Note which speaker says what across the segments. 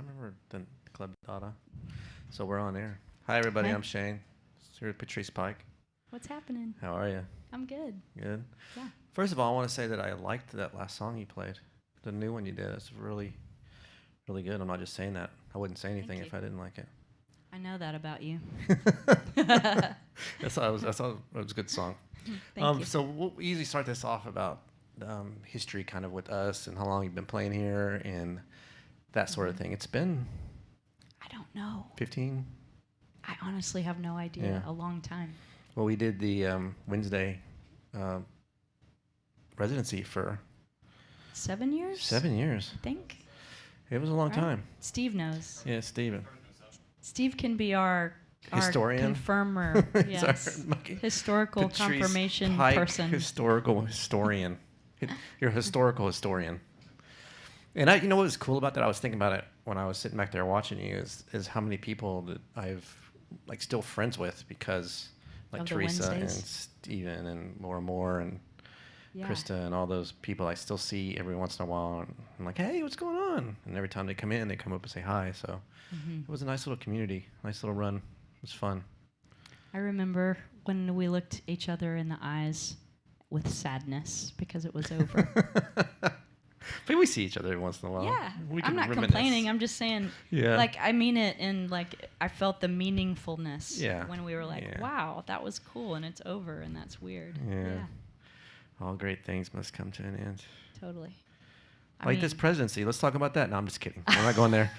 Speaker 1: remember the Club Dada. So we're on air. Hi, everybody.
Speaker 2: Hey.
Speaker 1: I'm Shane. Here with Patrice-Pike.
Speaker 2: What's happening?
Speaker 1: How are you?
Speaker 2: I'm good.
Speaker 1: Good?
Speaker 2: Yeah.
Speaker 1: First of all, I want to say that I liked that last song you played. The new one you did. It's really, really good. I'm not just saying that. I wouldn't say anything if I didn't like it.
Speaker 2: I know that about you.
Speaker 1: That's all it was a good song.
Speaker 2: Thank you.
Speaker 1: So we'll usually start this off about history kind of with us and how long you've been playing here and that sort of thing. It's been
Speaker 2: I don't know.
Speaker 1: 15?
Speaker 2: I honestly have no idea.
Speaker 1: Yeah.
Speaker 2: A long time.
Speaker 1: Well, we did the Wednesday residency for
Speaker 2: 7 years?
Speaker 1: 7 years.
Speaker 2: I think.
Speaker 1: It was a long
Speaker 2: Right?
Speaker 1: time.
Speaker 2: Steve knows.
Speaker 1: Yeah, Steven.
Speaker 2: Steve can be our
Speaker 1: Historian?
Speaker 2: confirmer.
Speaker 1: He's our
Speaker 2: Yes.
Speaker 1: Patrice-Pike
Speaker 2: Historical confirmation person.
Speaker 1: Historical historian. You're a historical historian. And you know what was cool about that? I was thinking about it when I was sitting back there watching you. Is how many people that I've still friends with because
Speaker 2: Of the
Speaker 1: Teresa and
Speaker 2: Wednesdays?
Speaker 1: Steven and Laura Moore and
Speaker 2: Yeah.
Speaker 1: Krista and all those people I still see every once in a while. And I'm like, hey, what's going on? And every time they come in, they come up and say hi. So it was a nice little community, nice little run. It was fun.
Speaker 2: I remember when we looked each other in the eyes with sadness because it was over.
Speaker 1: But we see each other every once in a while.
Speaker 2: Yeah,
Speaker 1: We
Speaker 2: I'm
Speaker 1: can
Speaker 2: not
Speaker 1: reminisce.
Speaker 2: complaining. I'm just saying,
Speaker 1: Yeah.
Speaker 2: I mean it in, I felt the meaningfulness
Speaker 1: Yeah.
Speaker 2: when we were like,
Speaker 1: Yeah.
Speaker 2: wow, that was cool, and it's over, and that's weird.
Speaker 1: Yeah. All great things must come to an end.
Speaker 2: Totally.
Speaker 1: This presidency. Let's talk about that. No, I'm just kidding. I'm not going there.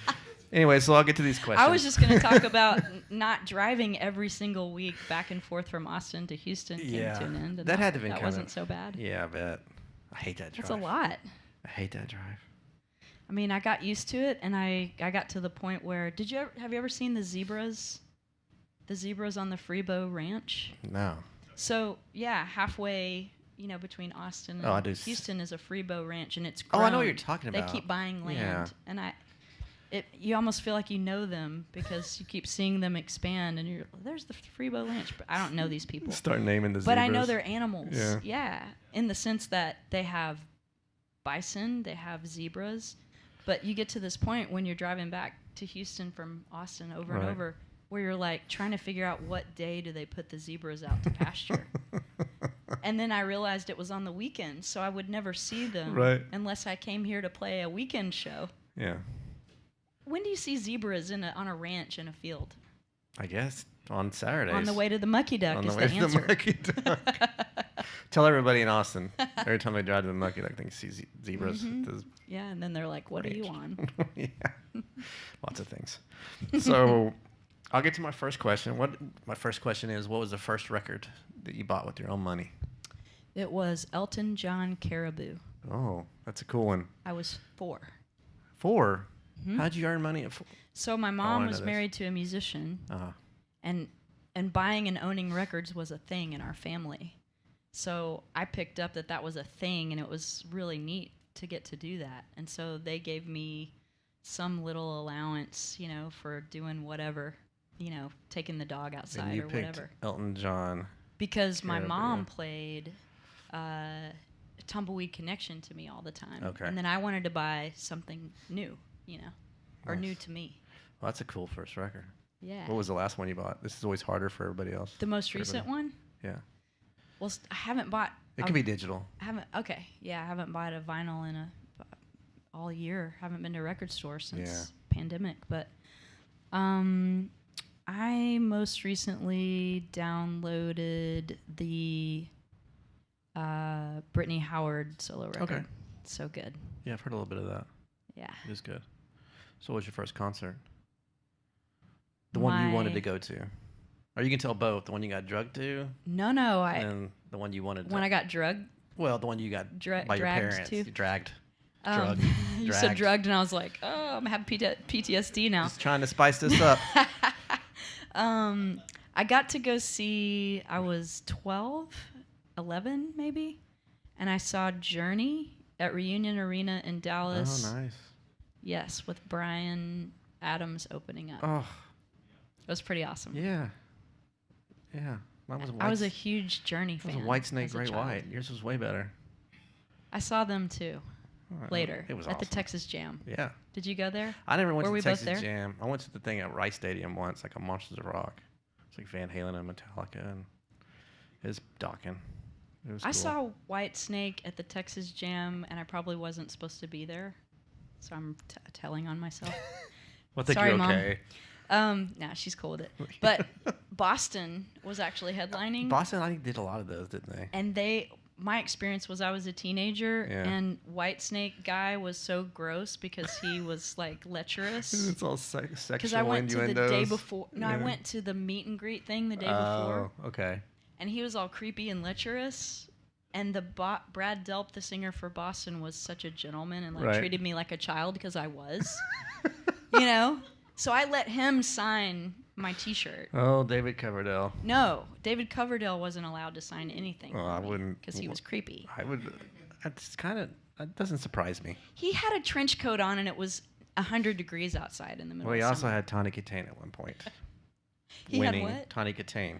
Speaker 1: Anyway, so I'll get to these questions.
Speaker 2: I was just going to talk about not driving every single week back and forth from Austin to Houston came to an end. And
Speaker 1: that had to be
Speaker 2: that wasn't so bad.
Speaker 1: Yeah, I bet. I hate that drive.
Speaker 2: That's a lot.
Speaker 1: I hate that drive.
Speaker 2: I mean, I got used to it, and I got to the point where have you ever seen the zebras? The zebras on the Freebo Ranch?
Speaker 1: No.
Speaker 2: So, yeah, halfway, between Austin and Houston is a Freebo Ranch, and it's grown.
Speaker 1: Oh, I know what you're talking about.
Speaker 2: They keep buying land,
Speaker 1: Yeah.
Speaker 2: and you almost feel like you know them because you keep seeing them expand, and there's the Freebo Ranch, but I don't know these people.
Speaker 1: Start naming the zebras.
Speaker 2: But I know they're animals.
Speaker 1: Yeah.
Speaker 2: Yeah, in the sense that they have bison, they have zebras, but you get to this point when you're driving back to Houston from Austin over and over where you're like trying to figure out what day do they put the zebras out to pasture. And then I realized it was on the weekends, so I would never see them unless I came here to play a weekend show.
Speaker 1: Yeah.
Speaker 2: When do you see zebras on a ranch in a field?
Speaker 1: I guess on Saturdays.
Speaker 2: On the way to the Mucky Duck
Speaker 1: on
Speaker 2: is
Speaker 1: the way
Speaker 2: the
Speaker 1: to
Speaker 2: answer.
Speaker 1: the Mucky Duck. Tell everybody in Austin. Every time they drive to the Mucky Duck, they see zebras.
Speaker 2: Yeah, and then they're like, what are you on?
Speaker 1: Yeah. Lots of things. So I'll get to my first question. My first question is, what was the first record that you bought with your own money?
Speaker 2: It was Elton John Caribou.
Speaker 1: Oh, that's a cool one.
Speaker 2: I was 4.
Speaker 1: 4? How'd you earn money at 4?
Speaker 2: So my mom was married to a musician, and buying and owning records was a thing in our family. So I picked up that was a thing, and it was really neat to get to do that. And so they gave me some little allowance, for doing whatever, taking the dog outside
Speaker 1: and you
Speaker 2: or
Speaker 1: picked
Speaker 2: whatever.
Speaker 1: Elton John.
Speaker 2: Because my
Speaker 1: Caribou.
Speaker 2: mom played Tumbleweed Connection to me all the time.
Speaker 1: Okay.
Speaker 2: And then I wanted to buy something new, or new to me.
Speaker 1: Well, that's a cool first record.
Speaker 2: Yeah.
Speaker 1: What was the last one you bought? This is always harder for everybody else.
Speaker 2: The most recent one?
Speaker 1: Yeah.
Speaker 2: Well, I haven't bought.
Speaker 1: It can be digital.
Speaker 2: I haven't bought a vinyl in all year. Haven't been to a record store since pandemic. But I most recently downloaded the Brittany Howard solo record.
Speaker 1: Okay.
Speaker 2: So good.
Speaker 1: Yeah, I've heard a little bit of that.
Speaker 2: Yeah.
Speaker 1: It is good. So what was your first concert? The one you wanted to go to? Or you can tell both. The one you got drugged to?
Speaker 2: No.
Speaker 1: And the one you wanted to...
Speaker 2: When I got drugged?
Speaker 1: Well, the one you got by your parents.
Speaker 2: To?
Speaker 1: You dragged.
Speaker 2: You said drugged, and I was like, oh, I'm having PTSD now.
Speaker 1: Just trying to spice this up.
Speaker 2: I got to go see, I was 12, 11 maybe, and I saw Journey at Reunion Arena in Dallas.
Speaker 1: Oh, nice.
Speaker 2: Yes, with Bryan Adams opening up.
Speaker 1: Oh.
Speaker 2: It was pretty awesome.
Speaker 1: Yeah. Yeah. Mine was
Speaker 2: I was a huge Journey fan.
Speaker 1: It was a White Snake,
Speaker 2: as a
Speaker 1: Great
Speaker 2: child.
Speaker 1: White. Yours was way better.
Speaker 2: I saw them too. later
Speaker 1: It was
Speaker 2: at the
Speaker 1: awesome.
Speaker 2: Texas Jam.
Speaker 1: Yeah.
Speaker 2: Did you go there?
Speaker 1: I never went
Speaker 2: Were
Speaker 1: to
Speaker 2: we
Speaker 1: the
Speaker 2: both
Speaker 1: Texas
Speaker 2: there?
Speaker 1: Jam. I went to the thing at Rice Stadium once, like a Monsters of Rock. It's like Van Halen and Metallica, and it was docking. It was
Speaker 2: I
Speaker 1: cool.
Speaker 2: saw White Snake at the Texas Jam, and I probably wasn't supposed to be there, so I'm telling on myself.
Speaker 1: Well, I think
Speaker 2: Sorry,
Speaker 1: you're
Speaker 2: Mom.
Speaker 1: okay.
Speaker 2: Nah, she's cool with it. But Boston was actually headlining.
Speaker 1: Boston, I think, did a lot of those, didn't they?
Speaker 2: And my experience was I was a teenager, and Whitesnake guy was so gross because he was like lecherous.
Speaker 1: It's all sexual
Speaker 2: Because I went to the
Speaker 1: innuendos.
Speaker 2: day before. No, I went to the meet and greet thing the day before.
Speaker 1: Oh, okay.
Speaker 2: And he was all creepy and lecherous. And the Brad Delp, the singer for Boston, was such a gentleman and like treated me like a child because I was, you know. So I let him sign my T-shirt.
Speaker 1: Oh, David Coverdale.
Speaker 2: No, David Coverdale wasn't allowed to sign anything.
Speaker 1: Oh, I wouldn't.
Speaker 2: Because he was creepy.
Speaker 1: I would. That's kind of. That doesn't surprise me.
Speaker 2: He had a trench coat on, and it was 100 degrees outside in the middle.
Speaker 1: Well, he
Speaker 2: of
Speaker 1: also
Speaker 2: summer.
Speaker 1: had Tawny Katane at one point.
Speaker 2: He
Speaker 1: Winning
Speaker 2: had what?
Speaker 1: Tawny Katane.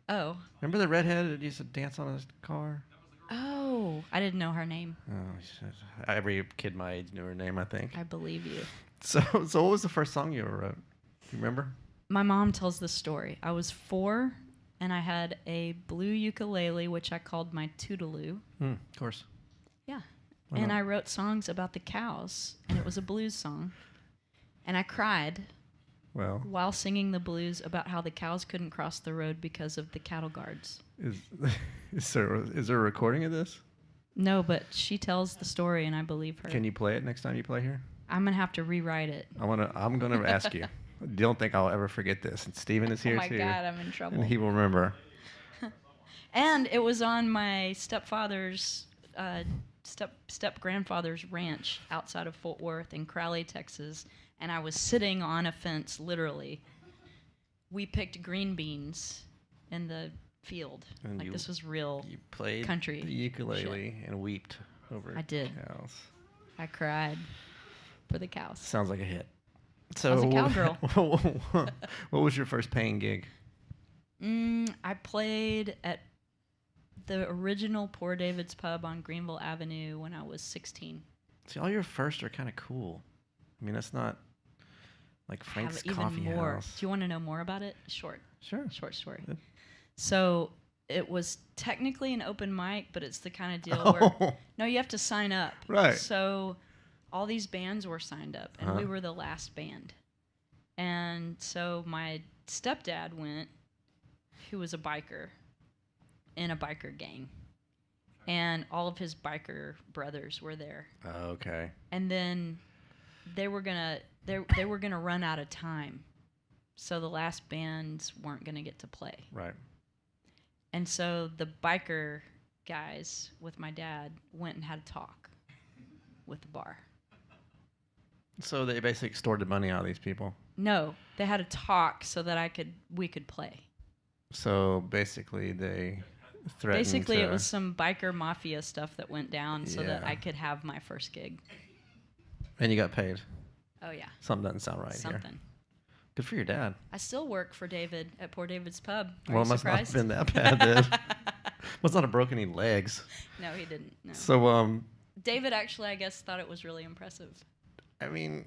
Speaker 2: Oh.
Speaker 1: Remember the redhead that used to dance on his car?
Speaker 2: Oh, I didn't know her name.
Speaker 1: Oh, shit. Every kid my age knew her name, I think.
Speaker 2: I believe you.
Speaker 1: So what was the first song you ever wrote? You remember?
Speaker 2: My mom tells this story. I was 4, and I had a blue ukulele, which I called my Toodaloo.
Speaker 1: Of course.
Speaker 2: Yeah.
Speaker 1: Why
Speaker 2: And
Speaker 1: not?
Speaker 2: I wrote songs about the cows, and it was a blues song. And I cried
Speaker 1: Well,
Speaker 2: while singing the blues about how the cows couldn't cross the road because of the cattle guards.
Speaker 1: is there a recording of this?
Speaker 2: No, but she tells the story, and I believe her.
Speaker 1: Can you play it next time you play here?
Speaker 2: I'm going to have to rewrite it.
Speaker 1: I'm gonna ask you. Don't think I'll ever forget this. And Steven is here
Speaker 2: Oh my
Speaker 1: too.
Speaker 2: God, I'm in trouble.
Speaker 1: And he will remember.
Speaker 2: And it was on my stepfather's, step-grandfather's ranch outside of Fort Worth in Crowley, Texas. And I was sitting on a fence, literally. We picked green beans in the field.
Speaker 1: And
Speaker 2: like
Speaker 1: you-
Speaker 2: this was real.
Speaker 1: You played
Speaker 2: country
Speaker 1: the ukulele and weeped over
Speaker 2: I did.
Speaker 1: cows.
Speaker 2: I cried for the cows.
Speaker 1: Sounds like a hit. So
Speaker 2: I was a cowgirl.
Speaker 1: what was your first paying gig?
Speaker 2: I played at the original Poor David's Pub on Greenville Avenue when I was 16.
Speaker 1: See, all your firsts are kind of cool. I mean, that's not like
Speaker 2: I have
Speaker 1: Frank's
Speaker 2: even
Speaker 1: Coffee
Speaker 2: more.
Speaker 1: House.
Speaker 2: Do you want to know more about it? Short story.
Speaker 1: Good.
Speaker 2: So it was technically an open mic, but it's the kind of deal where
Speaker 1: Oh,
Speaker 2: no, you have to sign up.
Speaker 1: Right.
Speaker 2: So all these bands were signed up, and we were the last band. And so my stepdad went, who was a biker in a biker gang, and all of his biker brothers were there.
Speaker 1: okay.
Speaker 2: And then they were gonna run out of time, so the last bands weren't gonna get to play.
Speaker 1: Right.
Speaker 2: And so the biker guys with my dad went and had a talk with the bar.
Speaker 1: So they basically extorted money out of these people.
Speaker 2: No, they had a talk so that we could play.
Speaker 1: So basically they threatened
Speaker 2: Basically,
Speaker 1: to,
Speaker 2: it was some biker mafia stuff that went down so that
Speaker 1: Yeah.
Speaker 2: I could have my first gig.
Speaker 1: And you got paid.
Speaker 2: Oh yeah,
Speaker 1: Something doesn't sound right here.
Speaker 2: something.
Speaker 1: Good for your dad.
Speaker 2: I still work for David at Poor David's Pub. Are
Speaker 1: Well, it
Speaker 2: you
Speaker 1: must not have
Speaker 2: surprised?
Speaker 1: been that bad then. Must not have broken any legs.
Speaker 2: No, he didn't. No.
Speaker 1: So,
Speaker 2: David actually, I guess, thought it was really impressive.
Speaker 1: I mean,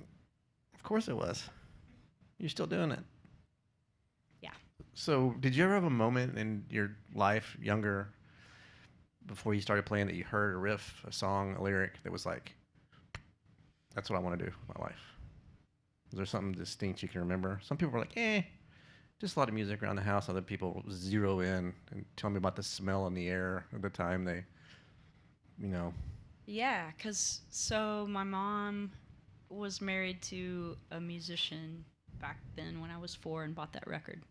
Speaker 1: of course it was. You're still doing it.
Speaker 2: Yeah.
Speaker 1: So, did you ever have a moment in your life, younger, before you started playing, that you heard a riff, a song, a lyric that was like, that's what I want to do with my life? Is there something distinct you can remember? Some people were like, just a lot of music around the house. Other people zero in and tell me about the smell in the air at the time they,
Speaker 2: Yeah, because so my mom was married to a musician back then when I was 4 and bought that record.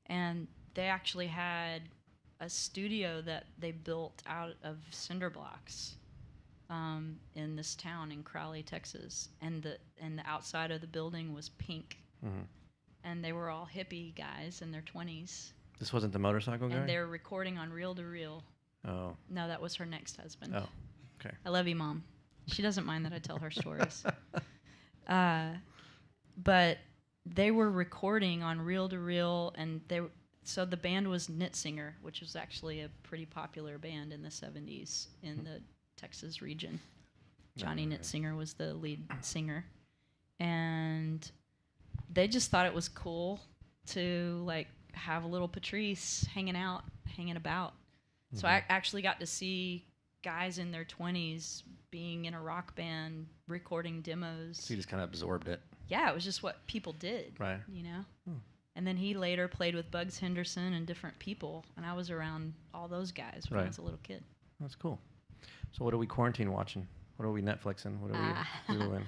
Speaker 2: And they actually had a studio that they built out of cinder blocks in this town in Crowley, Texas. And the outside of the building was pink.
Speaker 1: Mhm.
Speaker 2: And they were all hippie guys in their 20s.
Speaker 1: This wasn't the motorcycle guy?
Speaker 2: And they were recording on reel to reel.
Speaker 1: Oh,
Speaker 2: No, that was her next husband.
Speaker 1: oh, okay.
Speaker 2: I love you, Mom. She doesn't mind that I tell her stories. But they were recording on reel to reel, and so the band was Singer, which was actually a pretty popular band in the 70s in the Texas region. Johnny Knitzinger was the lead singer. And they just thought it was cool to like have a little Patrice hanging about. So I actually got to see guys in their 20s being in a rock band recording demos.
Speaker 1: So you just kind of absorbed it.
Speaker 2: Yeah, it was just what people did,
Speaker 1: right?
Speaker 2: You know. And then he later played with Bugs Henderson and different people, and I was around all those guys when I was a little kid.
Speaker 1: That's cool. So what are we quarantine watching? What are we Netflixing? What are we doing?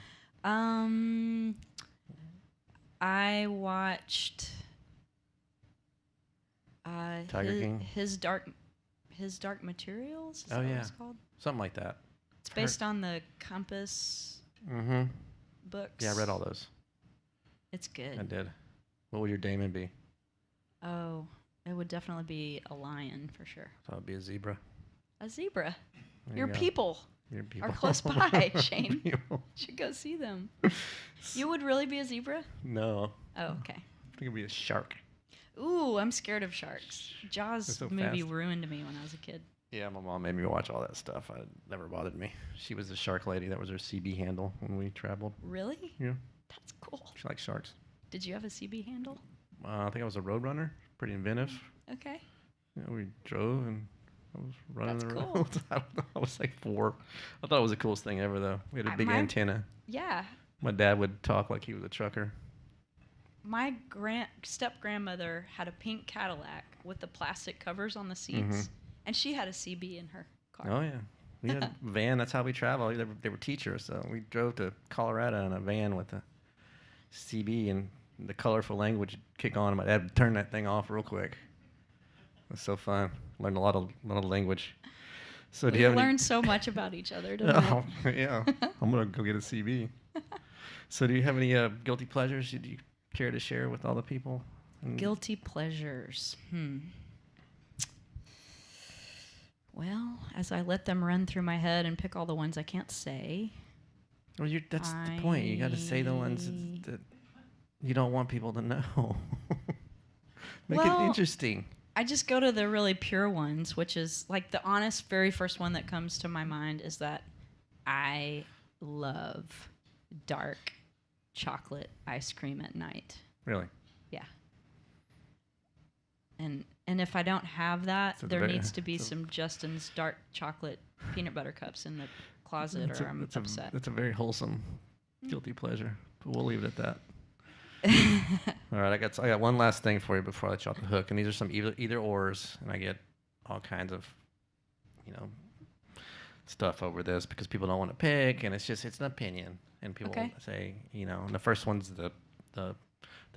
Speaker 2: I watched
Speaker 1: Tiger King.
Speaker 2: His Dark Materials. Is that what it's called?
Speaker 1: Something like that.
Speaker 2: It's based on the Compass books.
Speaker 1: Yeah, I read all those.
Speaker 2: It's good.
Speaker 1: I did. What would your Damon be?
Speaker 2: Oh, it would definitely be a lion for sure.
Speaker 1: So it would be a zebra.
Speaker 2: A zebra.
Speaker 1: There
Speaker 2: Your
Speaker 1: you go.
Speaker 2: people
Speaker 1: Your people
Speaker 2: are close by, Shane.
Speaker 1: People.
Speaker 2: Should go see them. You would really be a zebra?
Speaker 1: No.
Speaker 2: Oh, okay.
Speaker 1: I think it'd be a shark.
Speaker 2: Ooh, I'm scared of sharks. Jaws
Speaker 1: so
Speaker 2: movie
Speaker 1: fast.
Speaker 2: ruined me when I was a kid.
Speaker 1: Yeah, my mom made me watch all that stuff. It never bothered me. She was the shark lady. That was her CB handle when we traveled.
Speaker 2: Really?
Speaker 1: Yeah.
Speaker 2: That's cool.
Speaker 1: She likes sharks.
Speaker 2: Did you have a CB handle?
Speaker 1: I think I was a road runner. Pretty inventive.
Speaker 2: Okay.
Speaker 1: Yeah, we drove and I was running
Speaker 2: That's
Speaker 1: the
Speaker 2: cool.
Speaker 1: roads. I don't know. I was like 4. I thought it was the coolest thing ever, though. We had a big antenna.
Speaker 2: Yeah.
Speaker 1: My dad would talk like he was a trucker.
Speaker 2: My step-grandmother had a pink Cadillac with the plastic covers on the seats, and she had a CB in her car.
Speaker 1: Oh, yeah. We had a van. That's how we traveled. They were teachers, so we drove to Colorado in a van with a CB, and the colorful language would kick on. My dad would turn that thing off real quick. It was so fun. Learned a lot of language. So do you have
Speaker 2: learned so much about each other, didn't
Speaker 1: Oh, yeah. I'm going to go get a CB. So do you have any guilty pleasures you care to share with all the people?
Speaker 2: Guilty pleasures. Well, as I let them run through my head and pick all the ones I can't say.
Speaker 1: Well, that's the point. You got to say the ones that you don't want people to know. Make it interesting.
Speaker 2: I just go to the really pure ones, which is like the honest, very first one that comes to my mind is that I love dark chocolate ice cream at night.
Speaker 1: Really?
Speaker 2: Yeah. And if I don't have that, there needs to be some Justin's dark chocolate peanut butter cups in the closet, or I'm upset.
Speaker 1: That's a very wholesome guilty pleasure. But we'll leave it at that. All right, I got one last thing for you before I let you off the hook, and these are some either ors, and I get all kinds of, stuff over this because people don't want to pick, and it's an opinion, and people say, and the first one's the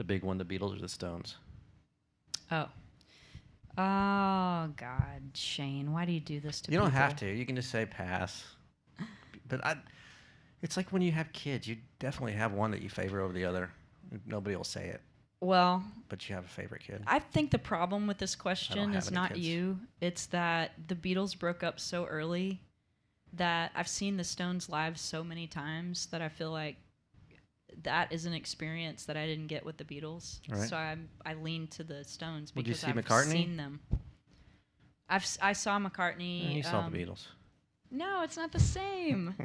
Speaker 1: big one, the Beatles or the Stones.
Speaker 2: Oh God, Shane, why do you do this to people?
Speaker 1: You don't have to. You can just say pass. But it's like when you have kids, you definitely have one that you favor over the other. Nobody will say it.
Speaker 2: Well,
Speaker 1: but you have a favorite kid.
Speaker 2: I think the problem with this question is not
Speaker 1: kids.
Speaker 2: you. It's that the Beatles broke up so early that I've seen the Stones live so many times that I feel like that is an experience that I didn't get with the Beatles.
Speaker 1: Right.
Speaker 2: So I lean to the Stones
Speaker 1: Would
Speaker 2: because
Speaker 1: you see
Speaker 2: I've
Speaker 1: McCartney?
Speaker 2: seen them. I saw McCartney.
Speaker 1: And you saw the Beatles.
Speaker 2: No, it's not the same.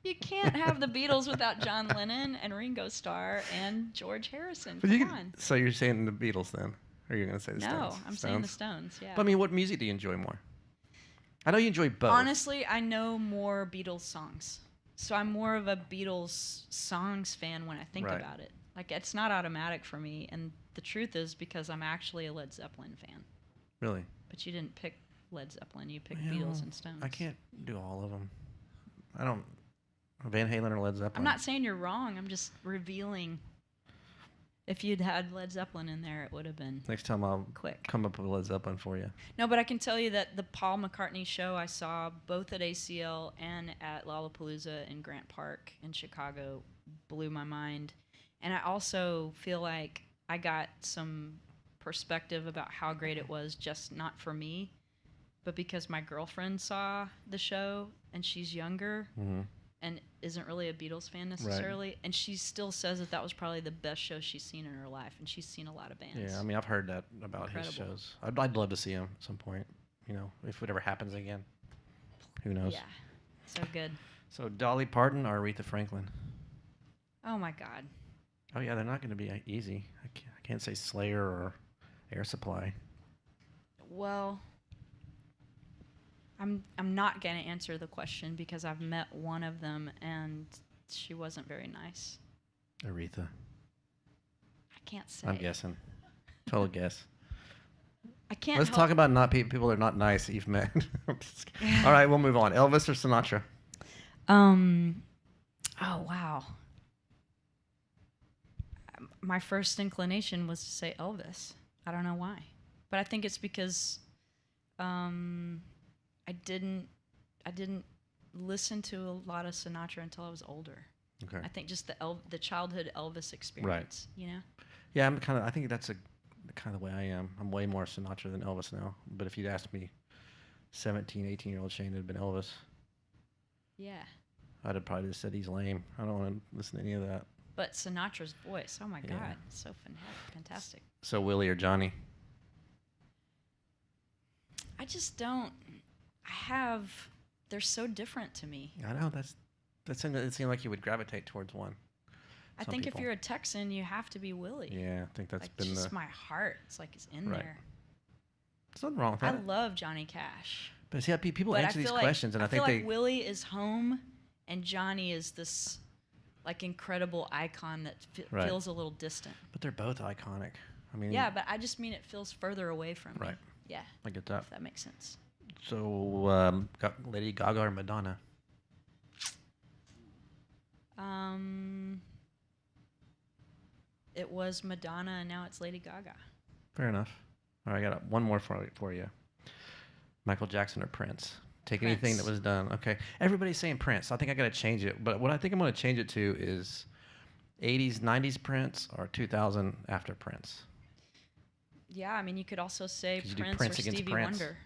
Speaker 2: You can't have the Beatles without John Lennon and Ringo Starr and George Harrison. Come on.
Speaker 1: So you're saying the Beatles then? Or are you going to say the Stones?
Speaker 2: No, I'm saying the Stones, yeah.
Speaker 1: But I mean, what music do you enjoy more? I know you enjoy both.
Speaker 2: Honestly, I know more Beatles songs. So I'm more of a Beatles songs fan when I think about it. Like, it's not automatic for me. And the truth is because I'm actually a Led Zeppelin fan.
Speaker 1: Really?
Speaker 2: But you didn't pick Led Zeppelin. You picked Beatles and Stones.
Speaker 1: I can't do all of them. I don't... Van Halen or Led Zeppelin?
Speaker 2: I'm not saying you're wrong. I'm just revealing. If you'd had Led Zeppelin in there, it would have been
Speaker 1: Next time I'll
Speaker 2: quick.
Speaker 1: Come up with Led Zeppelin for you.
Speaker 2: No, but I can tell you that the Paul McCartney show I saw both at ACL and at Lollapalooza in Grant Park in Chicago blew my mind. And I also feel like I got some perspective about how great it was, just not for me, but because my girlfriend saw the show and she's younger.
Speaker 1: Mm-hmm.
Speaker 2: And isn't really a Beatles fan necessarily. Right. And she still says that was probably the best show she's seen in her life. And she's seen a lot of bands.
Speaker 1: Yeah, I mean, I've heard that about his shows. I'd love to see him at some point, if it ever happens again. Who knows?
Speaker 2: Yeah, so good.
Speaker 1: So Dolly Parton or Aretha Franklin?
Speaker 2: Oh my God.
Speaker 1: Oh yeah, they're not going to be easy. I can't say Slayer or Air Supply.
Speaker 2: Well, I'm not gonna answer the question because I've met one of them and she wasn't very nice.
Speaker 1: Aretha.
Speaker 2: I can't say.
Speaker 1: I'm guessing. Total guess.
Speaker 2: I can't.
Speaker 1: Let's talk about not people that are not nice that you've met. All right, we'll move on. Elvis or Sinatra?
Speaker 2: Oh wow. My first inclination was to say Elvis. I don't know why, but I think it's because I didn't listen to a lot of Sinatra until I was older.
Speaker 1: Okay.
Speaker 2: I think just the childhood Elvis experience, you know?
Speaker 1: Yeah, I think that's the kind of way I am. I'm way more Sinatra than Elvis now. But if you'd asked me 17, 18-year-old Shane, it'd have been Elvis.
Speaker 2: Yeah.
Speaker 1: I'd have probably just said he's lame. I don't want to listen to any of that.
Speaker 2: But Sinatra's voice, oh my God, so fantastic.
Speaker 1: So Willie or Johnny?
Speaker 2: I just don't. They're so different to me.
Speaker 1: I know it seemed like you would gravitate towards one.
Speaker 2: I think if you're a Texan, you have to be Willie.
Speaker 1: Yeah, I think that's
Speaker 2: like
Speaker 1: been
Speaker 2: just my heart. It's like it's in there.
Speaker 1: There's nothing wrong with that.
Speaker 2: I love Johnny Cash.
Speaker 1: But see, people answer these questions, and I think
Speaker 2: feel like Willie is home, and Johnny is this like incredible icon that feels a little distant.
Speaker 1: But they're both iconic. I mean.
Speaker 2: Yeah, but I just mean it feels further away from me.
Speaker 1: Right.
Speaker 2: Yeah.
Speaker 1: I get that.
Speaker 2: If that makes sense.
Speaker 1: So, Lady Gaga or Madonna?
Speaker 2: It was Madonna, and now it's Lady Gaga.
Speaker 1: Fair enough. All right, I got one more for you. Michael Jackson or Prince? Take
Speaker 2: Prince.
Speaker 1: anything that was done. Okay. Everybody's saying Prince. I think I got to change it. But what I think I'm going to change it to is 80s, 90s Prince or 2000 after Prince.
Speaker 2: Yeah, I mean, you could also say
Speaker 1: Prince
Speaker 2: or Stevie Wonder.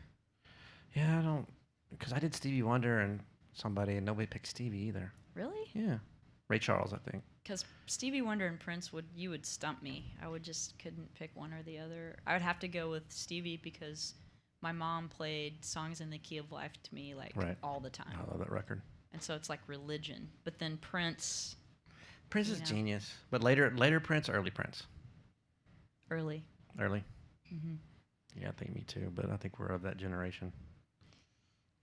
Speaker 1: Yeah, I don't, because I did Stevie Wonder and somebody, and nobody picked Stevie either.
Speaker 2: Really?
Speaker 1: Yeah. Ray Charles, I think.
Speaker 2: Because Stevie Wonder and Prince would stump me. I couldn't pick one or the other. I would have to go with Stevie because my mom played Songs in the Key of Life to me all the time.
Speaker 1: I love that record.
Speaker 2: And so it's like religion. But then Prince.
Speaker 1: Prince is genius. But later Prince, early Prince?
Speaker 2: Early.
Speaker 1: Early?
Speaker 2: Mm-hmm.
Speaker 1: Yeah, I think me too. But I think we're of that generation.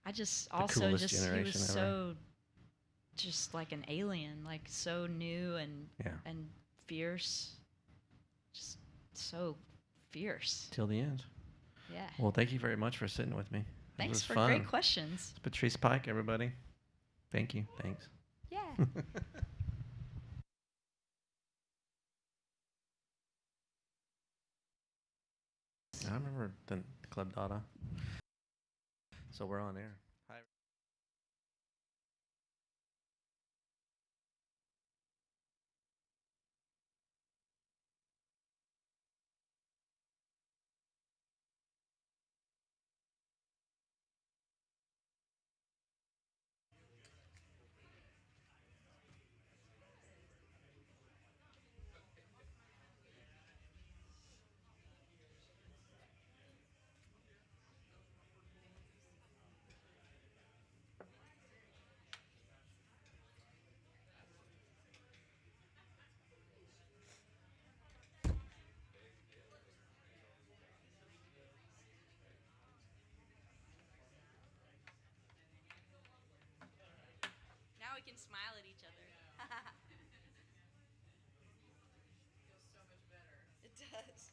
Speaker 2: I just
Speaker 1: the
Speaker 2: also
Speaker 1: coolest
Speaker 2: just he
Speaker 1: generation
Speaker 2: was
Speaker 1: ever.
Speaker 2: so just like an alien, like so new and fierce. Just so fierce.
Speaker 1: Till the end.
Speaker 2: Yeah.
Speaker 1: Well, thank you very much for sitting with me.
Speaker 2: Thanks for
Speaker 1: fun.
Speaker 2: great questions.
Speaker 1: It's Patrice-Pike, everybody. Thank you. Thanks.
Speaker 2: Yeah.
Speaker 1: I remember the Club Dada. So we're on air. Hi.
Speaker 2: Now we can smile at each other. Feels so much better. It does.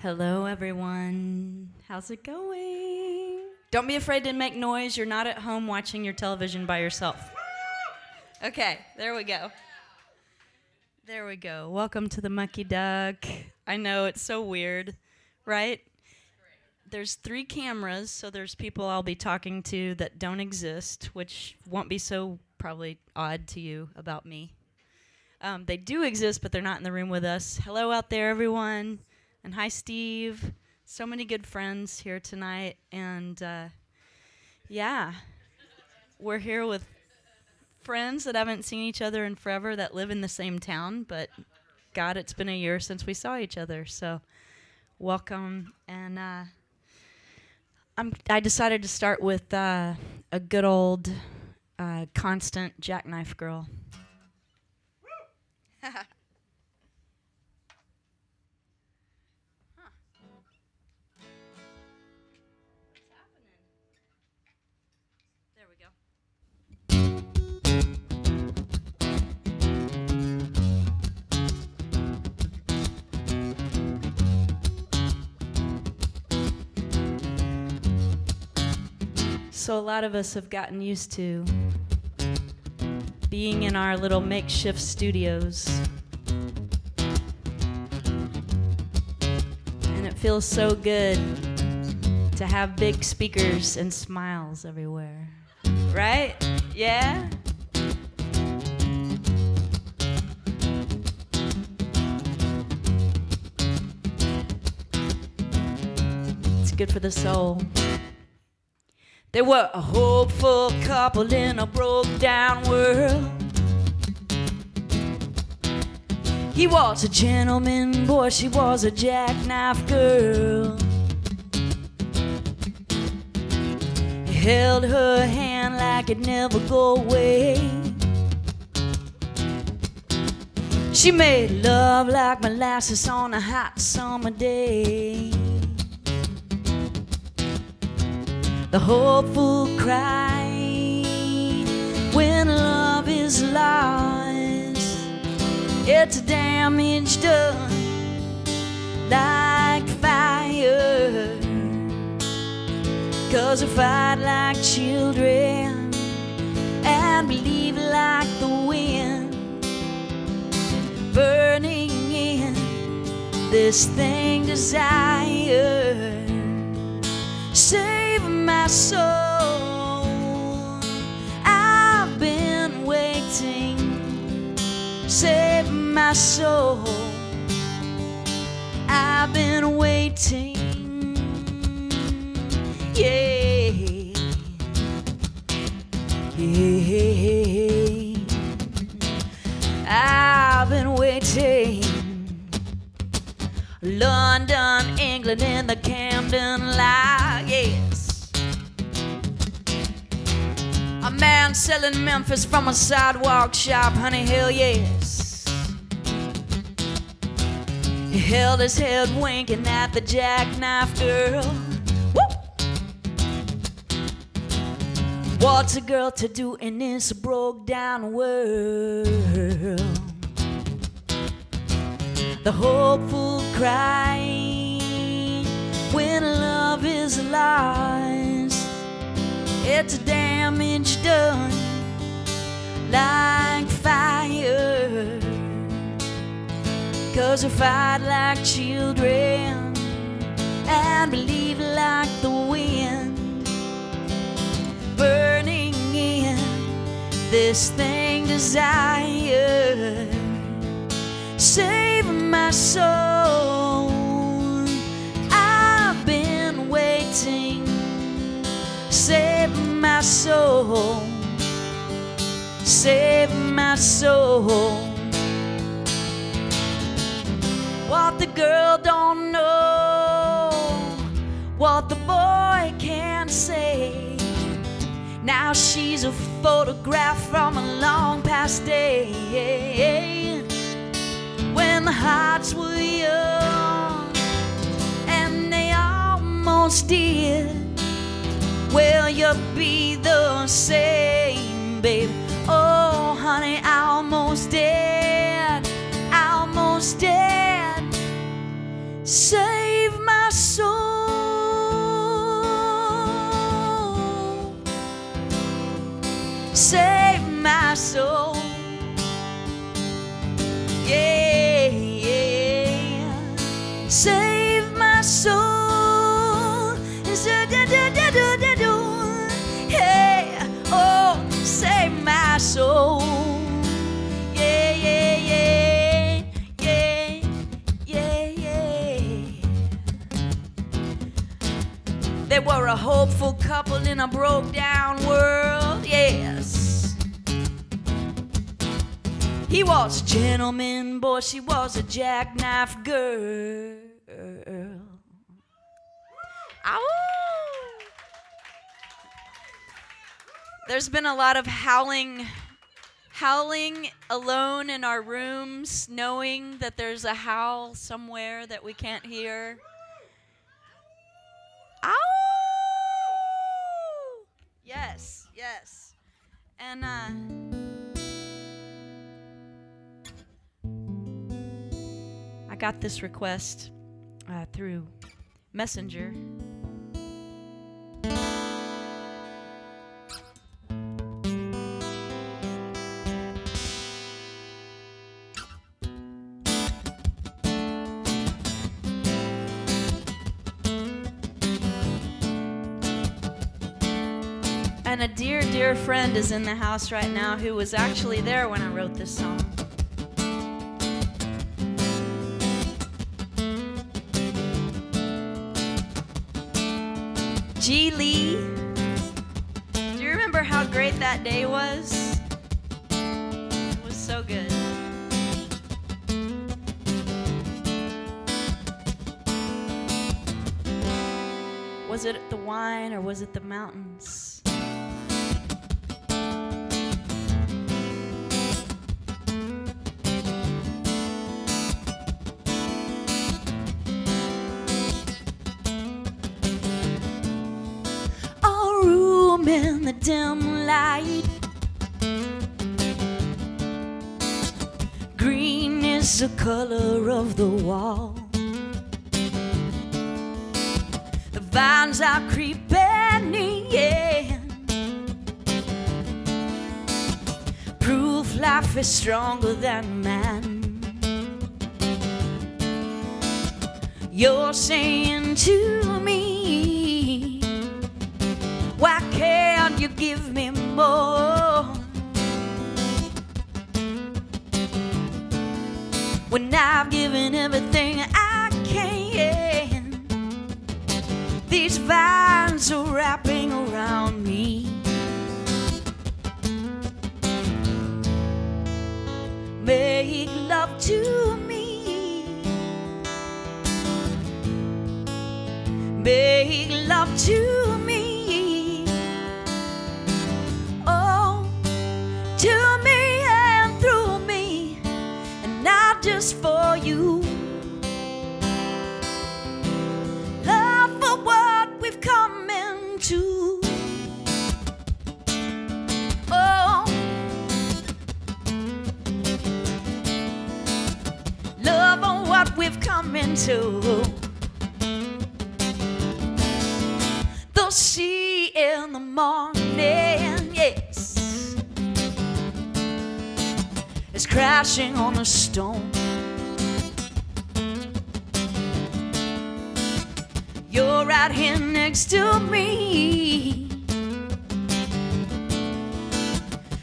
Speaker 2: Hello, everyone. How's it going? Don't be afraid to make noise. You're not at home watching your television by yourself. Okay, there we go. There we go. Welcome to the Mucky Duck. I know, it's so weird, right? there's 3 cameras, so there's people I'll be talking to that don't exist, which won't be so probably odd to you about me. They do exist, but they're not in the room with us. Hello out there, everyone. And hi, Steve. So many good friends here tonight. And yeah, we're here with friends that haven't seen each other in forever that live in the same town. But God, it's been a year since we saw each other. So welcome. And I decided to start with a good old constant jackknife girl. Huh. What's happening? There we go. So a lot of us have gotten used to being in our little makeshift studios. And it feels so good to have big speakers and smiles everywhere. Right? Yeah? It's good for the soul. They were a hopeful couple in a broke-down world. He was a gentleman boy, she was a jackknife girl. He held her hand like it'd never go away. She made love like molasses on a hot summer day. The hopeful cry when love is lost. It's damage done like fire. 'Cause we fight like children and believe like the wind, burning in this thing desire. Save my soul, I've been waiting. Save my soul, I've been waiting. Yeah, yeah, I've been waiting. London, England, in the Camden line, yes. A man selling Memphis from a sidewalk shop, honey, hell yes. He held his head winking at the jackknife girl. Woo! What's a girl to do in this broke-down world? The hopeful cry when love is lost. It's damage done like fire. 'Cause we fight like children and believe like the wind, burning in this thing desire. Save my soul, I've been waiting. Save my soul, save my soul. What the girl don't know, what the boy can't say. Now she's a photograph from a long past day, when the hearts were young and they almost did. Will you be the same, babe? Oh, honey, I almost did, almost did. Save my soul, save my soul. Yeah, yeah. Save my soul, hopeful couple in a broke down world, yes. He was a gentleman, boy, she was a jackknife girl. Ow! There's been a lot of howling alone in our rooms, knowing that there's a howl somewhere that we can't hear. Ow! Yes, yes. And I got this request through Messenger. And a dear, dear friend is in the house right now who was actually there when I wrote this song. G. Lee, do you remember how great that day was? It was so good. Was it the wine or was it the mountains? In the dim light, green is the color of the wall. The vines are creeping in, proof life is stronger than man. You're saying to me, why can't you give me more? When I've given everything I can, these vines are wrapping around me. Make love to me. Make love to me. To me and through me, and not just for you. Love for what we've come into. Oh, love for what we've come into. The sea in the morning, yes, is crashing on a stone. You're right here next to me,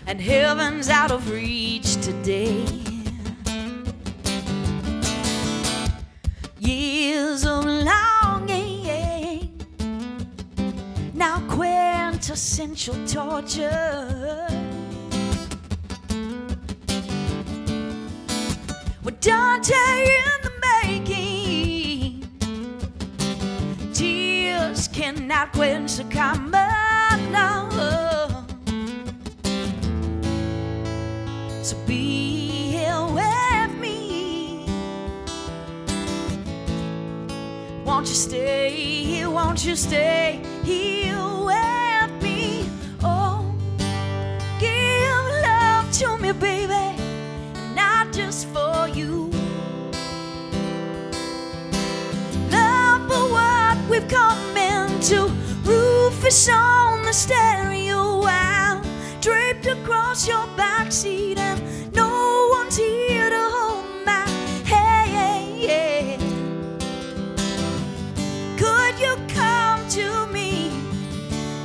Speaker 2: and heaven's out of reach today. Years of longing, now quintessential torture. Dante in the making, tears cannot quench the common love. So be here with me. Won't you stay here? Won't you stay here with me? Oh, give love to me, baby, not just for you. Love for what we've come into. Roof is on the stereo while draped across your backseat, and no one's here to hold my hand. Could you come to me,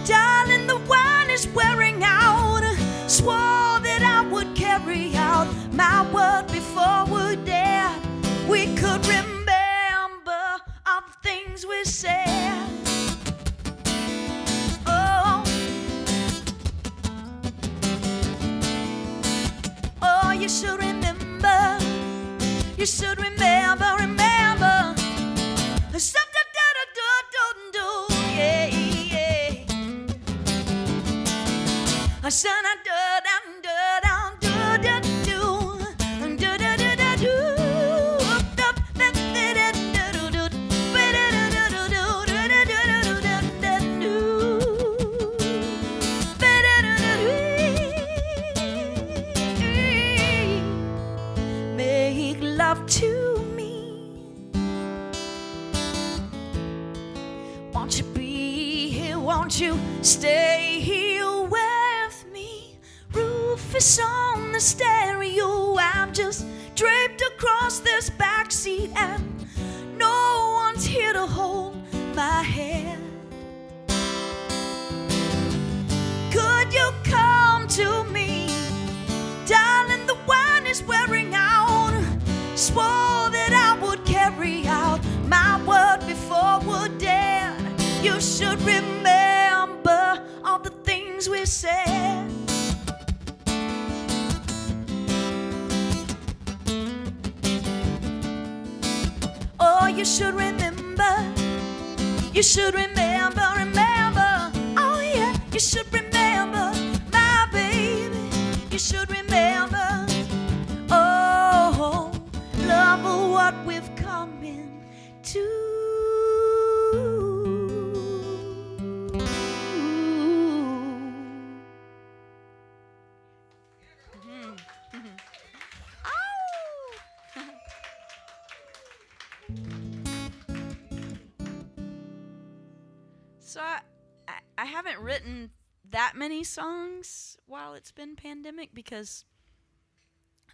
Speaker 2: darling? The wine is wearing out. Swore that I would carry out my word before we're dead. We could remember all the things we said.
Speaker 3: you should remember. You should remember, remember. Yeah, yeah. Make love to me. Won't you be here? Won't you stay here with me? Roof is on the stereo. I'm just draped across this backseat, and no one's here to hold my hand. Could you come to me? Darling, the wine is wearing out. Swore that I would carry out my word before we're dead. You should remember all the things we said. Oh, you should remember. You should remember, remember. Oh yeah, you should remember, my baby. You should remember. Oh, love of what we've come into.
Speaker 2: So I haven't written that many songs while it's been pandemic because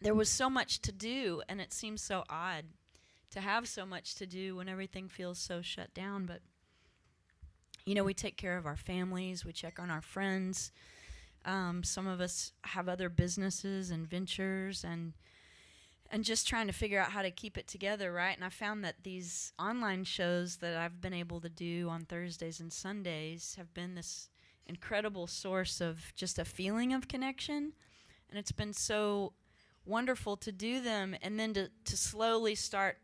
Speaker 2: there was so much to do, and it seems so odd to have so much to do when everything feels so shut down. But you know, we take care of our families, we check on our friends. Some of us have other businesses and ventures, and just trying to figure out how to keep it together, right? And I found that these online shows that I've been able to do on Thursdays and Sundays have been this incredible source of just a feeling of connection. And it's been so wonderful to do them, and then to slowly start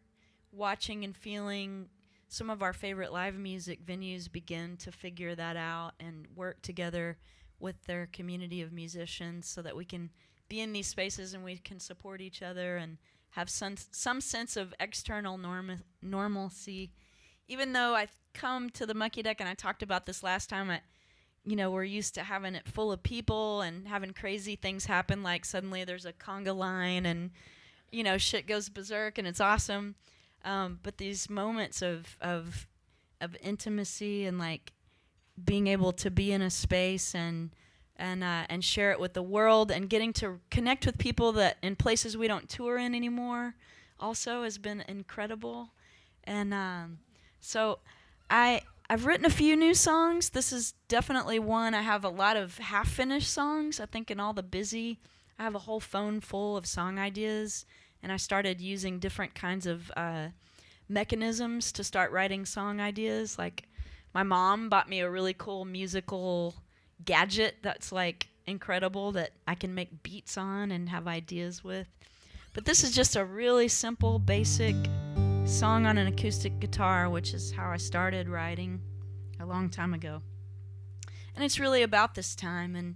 Speaker 2: watching and feeling some of our favorite live music venues begin to figure that out and work together with their community of musicians so that we can be in these spaces and we can support each other and have some sense of external normalcy. Even though I come to the Mucky Deck, and I talked about this last time, we're used to having it full of people and having crazy things happen, like suddenly there's a conga line and, shit goes berserk and it's awesome. But these moments of intimacy and like being able to be in a space and share it with the world, and getting to connect with people that in places we don't tour in anymore also has been incredible. And so I've written a few new songs. This is definitely one. I have a lot of half-finished songs. I think in all the busy, I have a whole phone full of song ideas, and I started using different kinds of mechanisms to start writing song ideas. Like my mom bought me a really cool musical gadget that's like incredible that I can make beats on and have ideas with. But this is just a really simple, basic song on an acoustic guitar, which is how I started writing a long time ago. And it's really about this time, and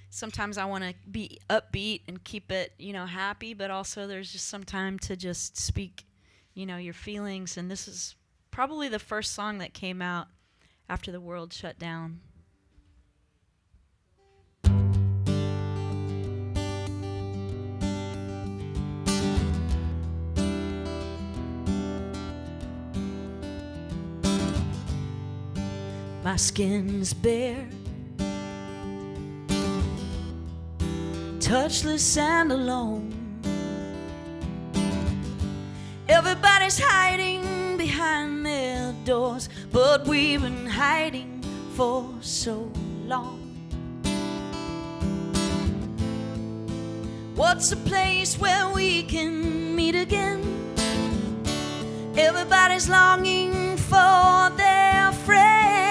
Speaker 2: sometimes I want to be upbeat and keep it, happy, but also there's just some time to just speak, your feelings. And this is probably the first song that came out after the world shut down.
Speaker 3: My skin's bare, touchless and alone. Everybody's hiding behind their doors, but we've been hiding for so long. What's a place where we can meet again? Everybody's longing for their friends.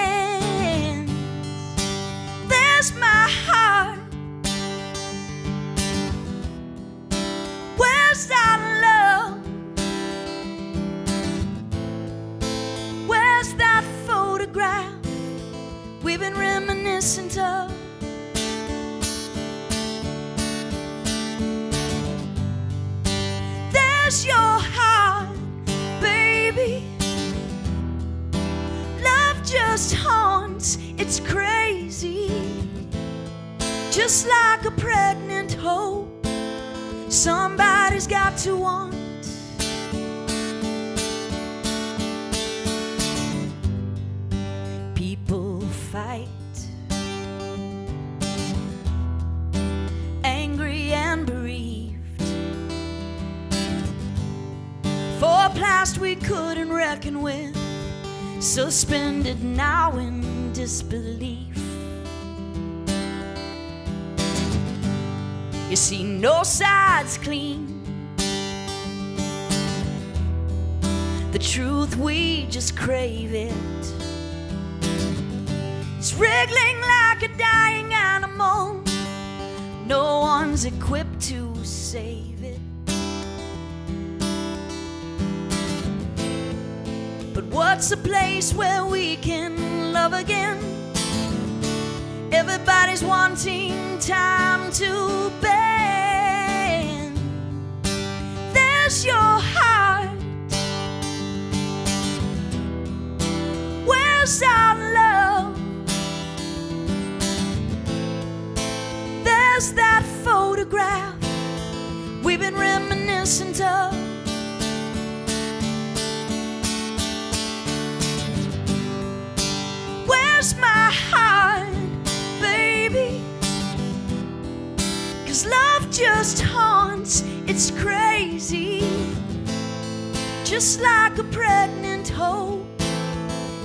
Speaker 3: There's my heart, Where's your heart, baby? Love just haunts, it's crazy. Just like a pregnant hope, somebody's got to want. People fight, angry and bereaved, for a past we couldn't reckon with, suspended now in disbelief. You see, no side's clean. The truth, we just crave it. It's wriggling like a dying animal. No one's equipped to save it. But what's a place where we can love again? Everybody's wanting time to bend. There's your heart. Where's our love? There's that photograph we've been reminiscent of. Where's my heart, baby? 'Cause love just haunts, it's crazy. Just like a pregnant hope,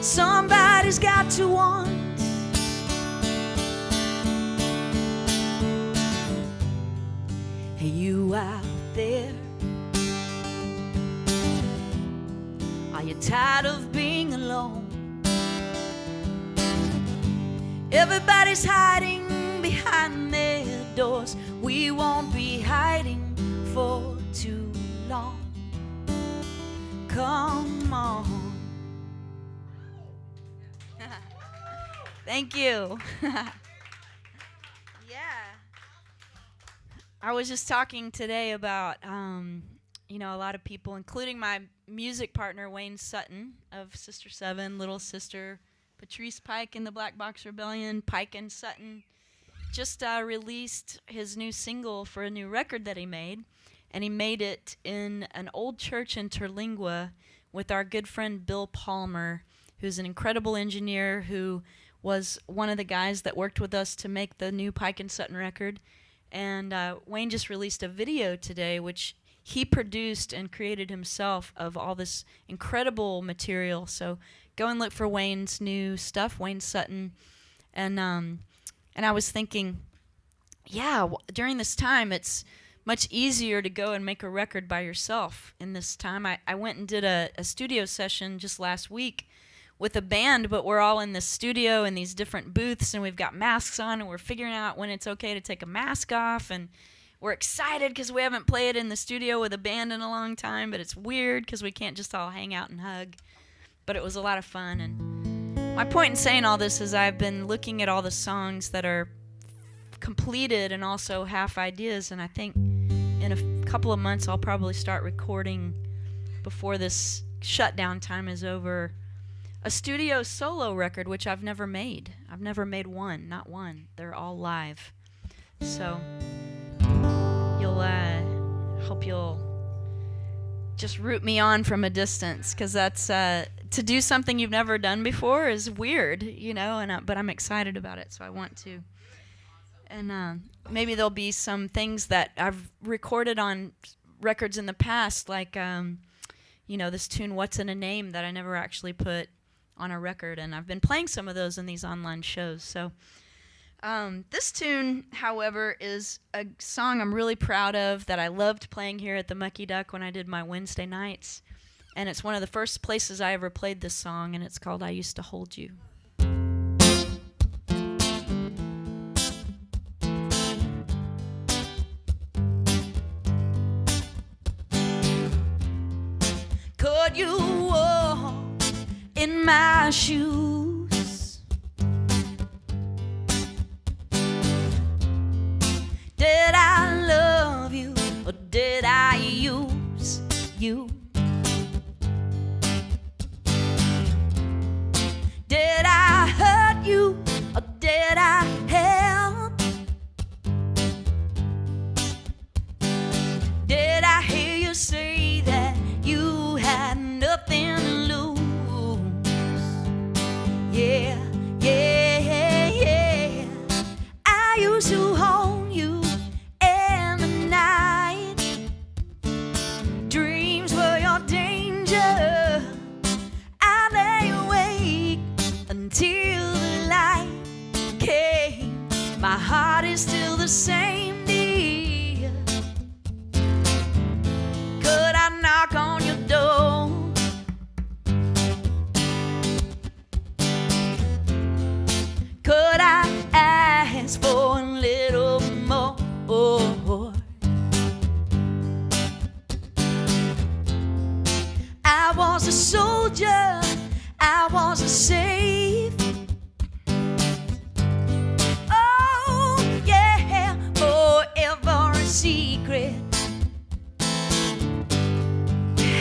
Speaker 3: somebody's got to want. Hey, you out there, are you tired of being alone? Everybody's hiding behind their doors. We won't be hiding for too long. Come on. Thank you. Yeah. I was just talking today about, a lot of people, including my music partner, Wayne Sutton of Sister Seven, little sister Patrice-Pike in the Black Box Rebellion. Pike and Sutton just released his new single for a new record that he made, and he made it in an old church in Terlingua with our good friend Bill Palmer, who's an incredible engineer who was one of the guys that worked with us to make the new Pike and Sutton record. And Wayne just released a video today, which he produced and created himself, of all this incredible material. So go and look for Wayne's new stuff, Wayne Sutton. And I was thinking, during this time, it's much easier to go and make a record by yourself in this time. I went and did a studio session just last week with a band, but we're all in this studio in these different booths, and we've got masks on, and we're figuring out when it's okay to take a mask off, and we're excited because we haven't played in the studio with a band in a long time, but it's weird because we can't just all hang out and hug. But it was a lot of fun. And my point in saying all this is I've been looking at all the songs that are completed and also half ideas, and I think in a couple of months I'll probably start recording, before this shutdown time is over, a studio solo record, which I've never made. I've never made one, not one. They're all live. So hope you'll just root me on from a distance, because that's to do something you've never done before is weird, but I'm excited about it, so I want to. And maybe there'll be some things that I've recorded on records in the past, like this tune "What's in a Name" that I never actually put on a record, and I've been playing some of those in these online shows. So this tune, however, is a song I'm really proud of, that I loved playing here at the Mucky Duck when I did my Wednesday nights, and it's one of the first places I ever played this song, and it's called "I Used to Hold You." Could you walk in my shoes? Did I love you, or did I use used to hold you in the night. Dreams were your danger. I lay awake until the light came. My heart is still the same, dear. Could I knock on your door? Could I ask for a little more? I was a soldier, I was a safe. Oh yeah, forever a secret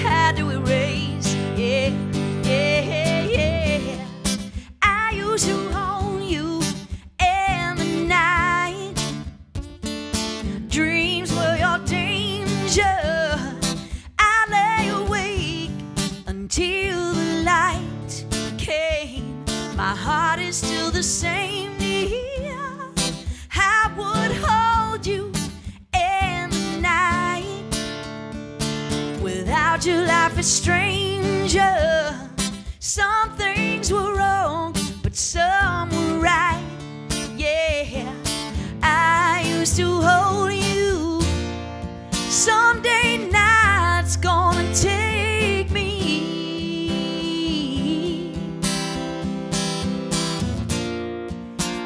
Speaker 3: had to erase. Yeah, yeah, yeah. I used to hold you in the night. Dreams were your danger. I lay awake until the light came. My heart is still the same, dear. I would hold you in the night. Without you, life is stranger. Some things were wrong, but some were right. Yeah, I used to hold you. Someday night's gonna take me.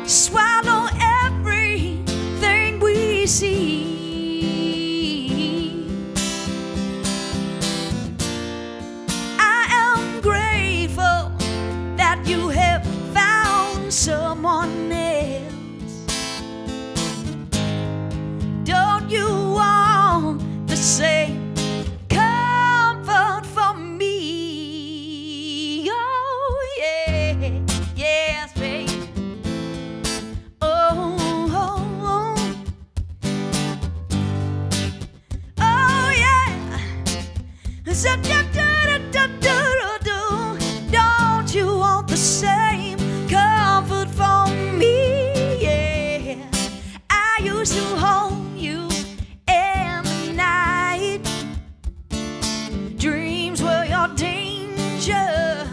Speaker 3: Swallow everything we see. I am grateful that you have found someone else. Don't you want the same comfort from me? Oh yeah, yes, babe. Oh, oh, oh. Oh yeah. So, don't you want the same comfort from me? Yeah, I used to hold you in the night. Dreams were your danger.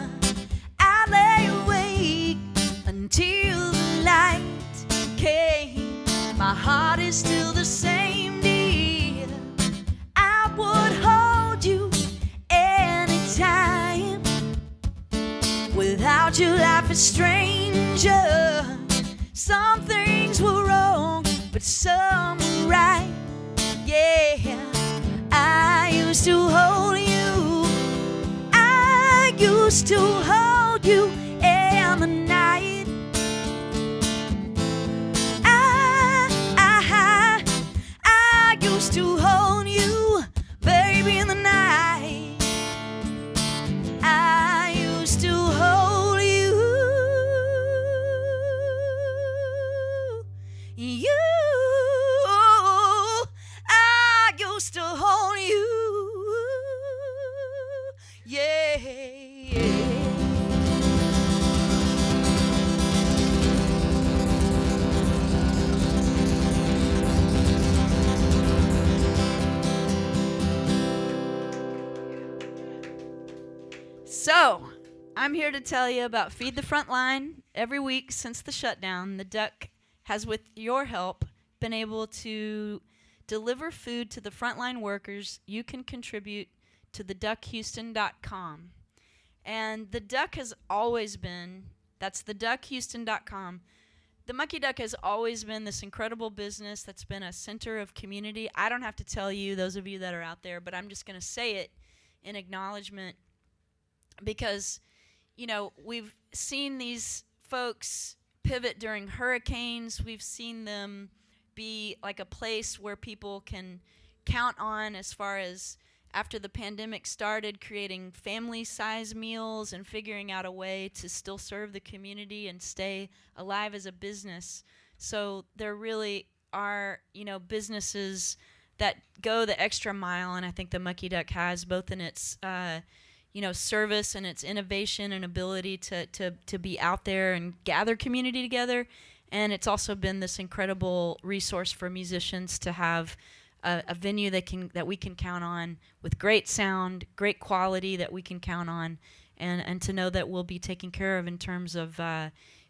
Speaker 3: I lay awake until the light came. My heart is still the same, dear. I would hold you anytime. Without you, life is stranger. Some things were wrong, but some were right. Yeah, I used to hold you. I used to hold you in the night. I used to hold you, baby, in the night. I used to hold you. I used to hold you. Yeah, yeah. So, I'm here to tell you about Feed the Frontline. Every week since the shutdown, the Duck has, with your help, been able to deliver food to the frontline workers. You can contribute to theduckhouston.com. And the Duck has always been, that's theduckhouston.com. The Mucky Duck has always been this incredible business that's been a center of community. I don't have to tell you, those of you that are out there, but I'm just going to say it in acknowledgement because, you know, we've seen these folks pivot during hurricanes. We've seen them be like a place where people can count on as far as after the pandemic started, creating family-size meals and figuring out a way to still serve the community and stay alive as a business. So there really are, you know, businesses that go the extra mile, and I think the Mucky Duck has, both in its you know, service and its innovation and ability to be out there and gather community together.
Speaker 2: And it's also been this incredible resource for musicians to have a venue that we can count on with great sound, great quality that we can count on, and to know that we'll be taken care of in terms of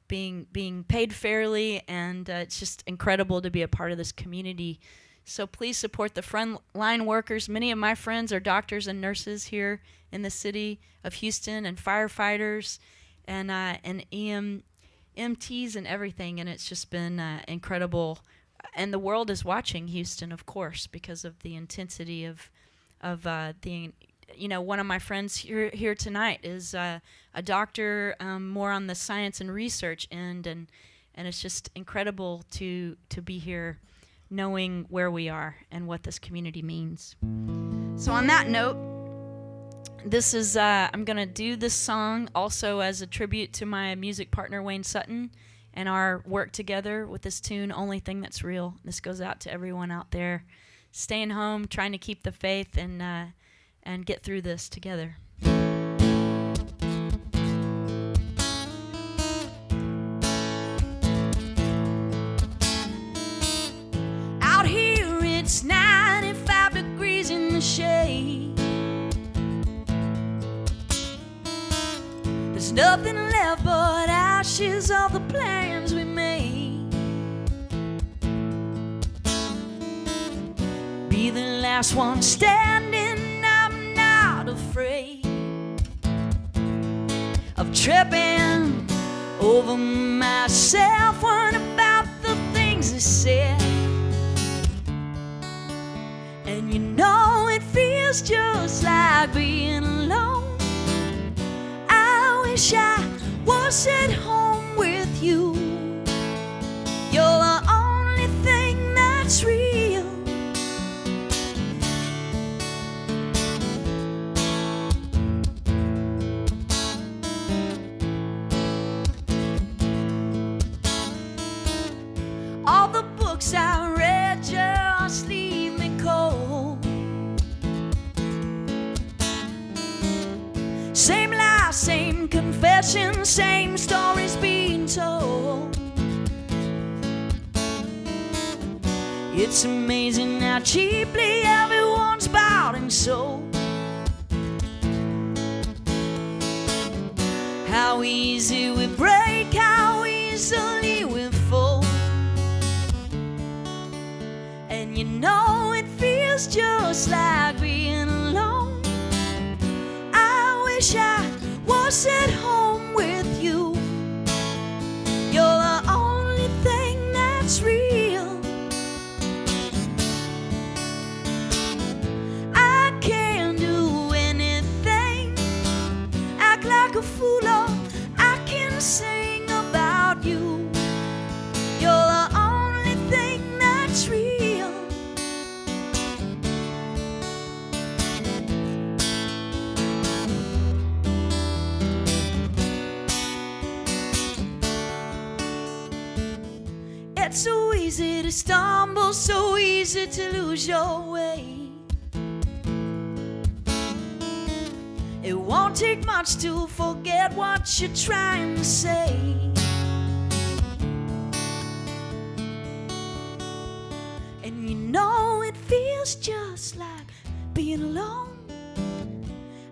Speaker 2: being paid fairly. And it's just incredible to be a part of this community. So please support the frontline workers. Many of my friends are doctors and nurses here in the city of Houston, and firefighters, and EMTs and everything. And it's just been incredible. And the world is watching Houston, of course, because of the intensity of the. One of my friends here tonight is a doctor, more on the science and research end, and it's just incredible to be here, knowing where we are and what this community means. So on that note, this is I'm gonna do this song also as a tribute to my music partner Wayne Sutton and our work together with this tune, Only Thing That's Real. This goes out to everyone out there staying home, trying to keep the faith, and get through this together.
Speaker 3: Out here it's 95 degrees in the shade. There's nothing left but ashes of the plans we made. Be the last one standing, I'm not afraid of tripping over myself, worrying about the things I said. And you know it feels just like being alone. I wish I was at home with you. You're the only thing that's real. All the books I read just leave me cold. Same lies, same confession, same stories being told. It's amazing how cheaply everyone's bought and sold. How easy we break, how easily we fold. And you know it feels just like being alone. I wish I was at home with you. You're the only thing that's real. I can't do anything, act like a fool, or I can sing about you. You're the only thing that's real. It's so easy to stumble, so easy to lose your way. It won't take much to forget what you're trying to say. And you know it feels just like being alone.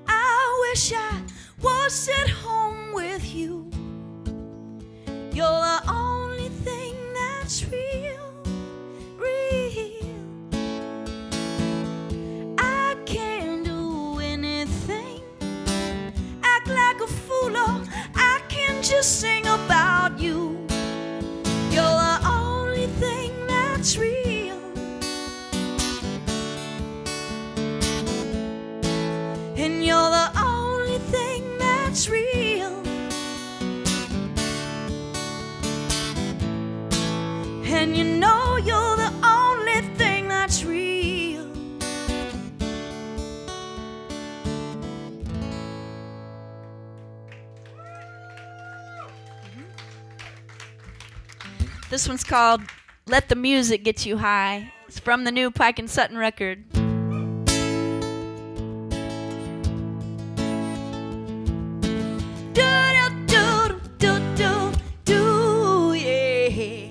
Speaker 3: I wish I was at home with you. You're the only thing that's real, real. I can't do anything, act like a fool, or I can just sing about you. You're the only thing that's real. And you're the only thing that's real. And you know you're the only thing that's real.
Speaker 2: This one's called Let the Music Get You High. It's from the new Pike and Sutton record.
Speaker 3: Do, do, do, do, do, do, yeah.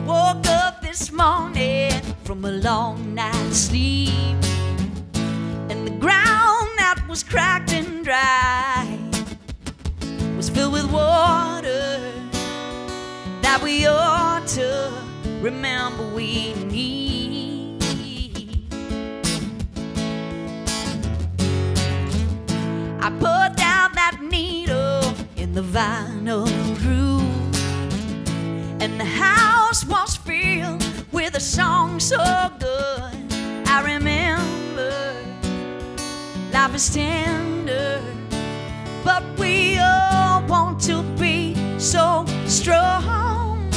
Speaker 3: Woke up this morning from a long night's sleep, and the ground that was cracked and dry was filled with water that we ought to remember we need. I put down that needle in the vinyl groove, and the house was filled with a song so good. I remember life is tender, but we all want to be so strong,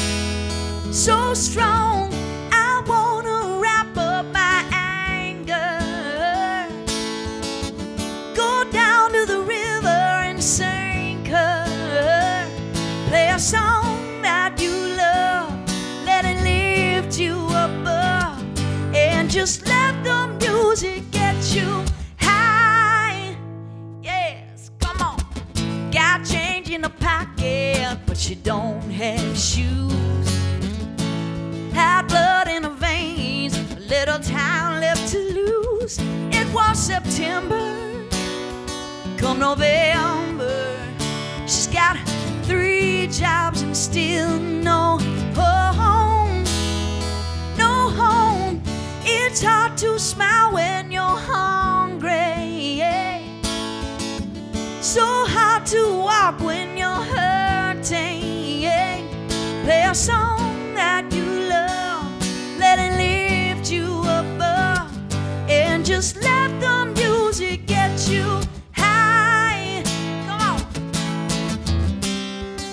Speaker 3: so strong. I wanna wrap up my anger, go down to the river and sink her, play a song that you love, let it lift you above, and just let the music get you high. Yes, come on. Got change in the pocket, but you don't have shoes. Had blood in her veins, a little time left to lose. It was September, come November. She's got 3 jobs and still no home, no home. It's hard to smile when you're hungry, yeah. So hard to walk when you're hurting, yeah. Play a song that you love, let it lift you above, and just let the music get you high. Come on.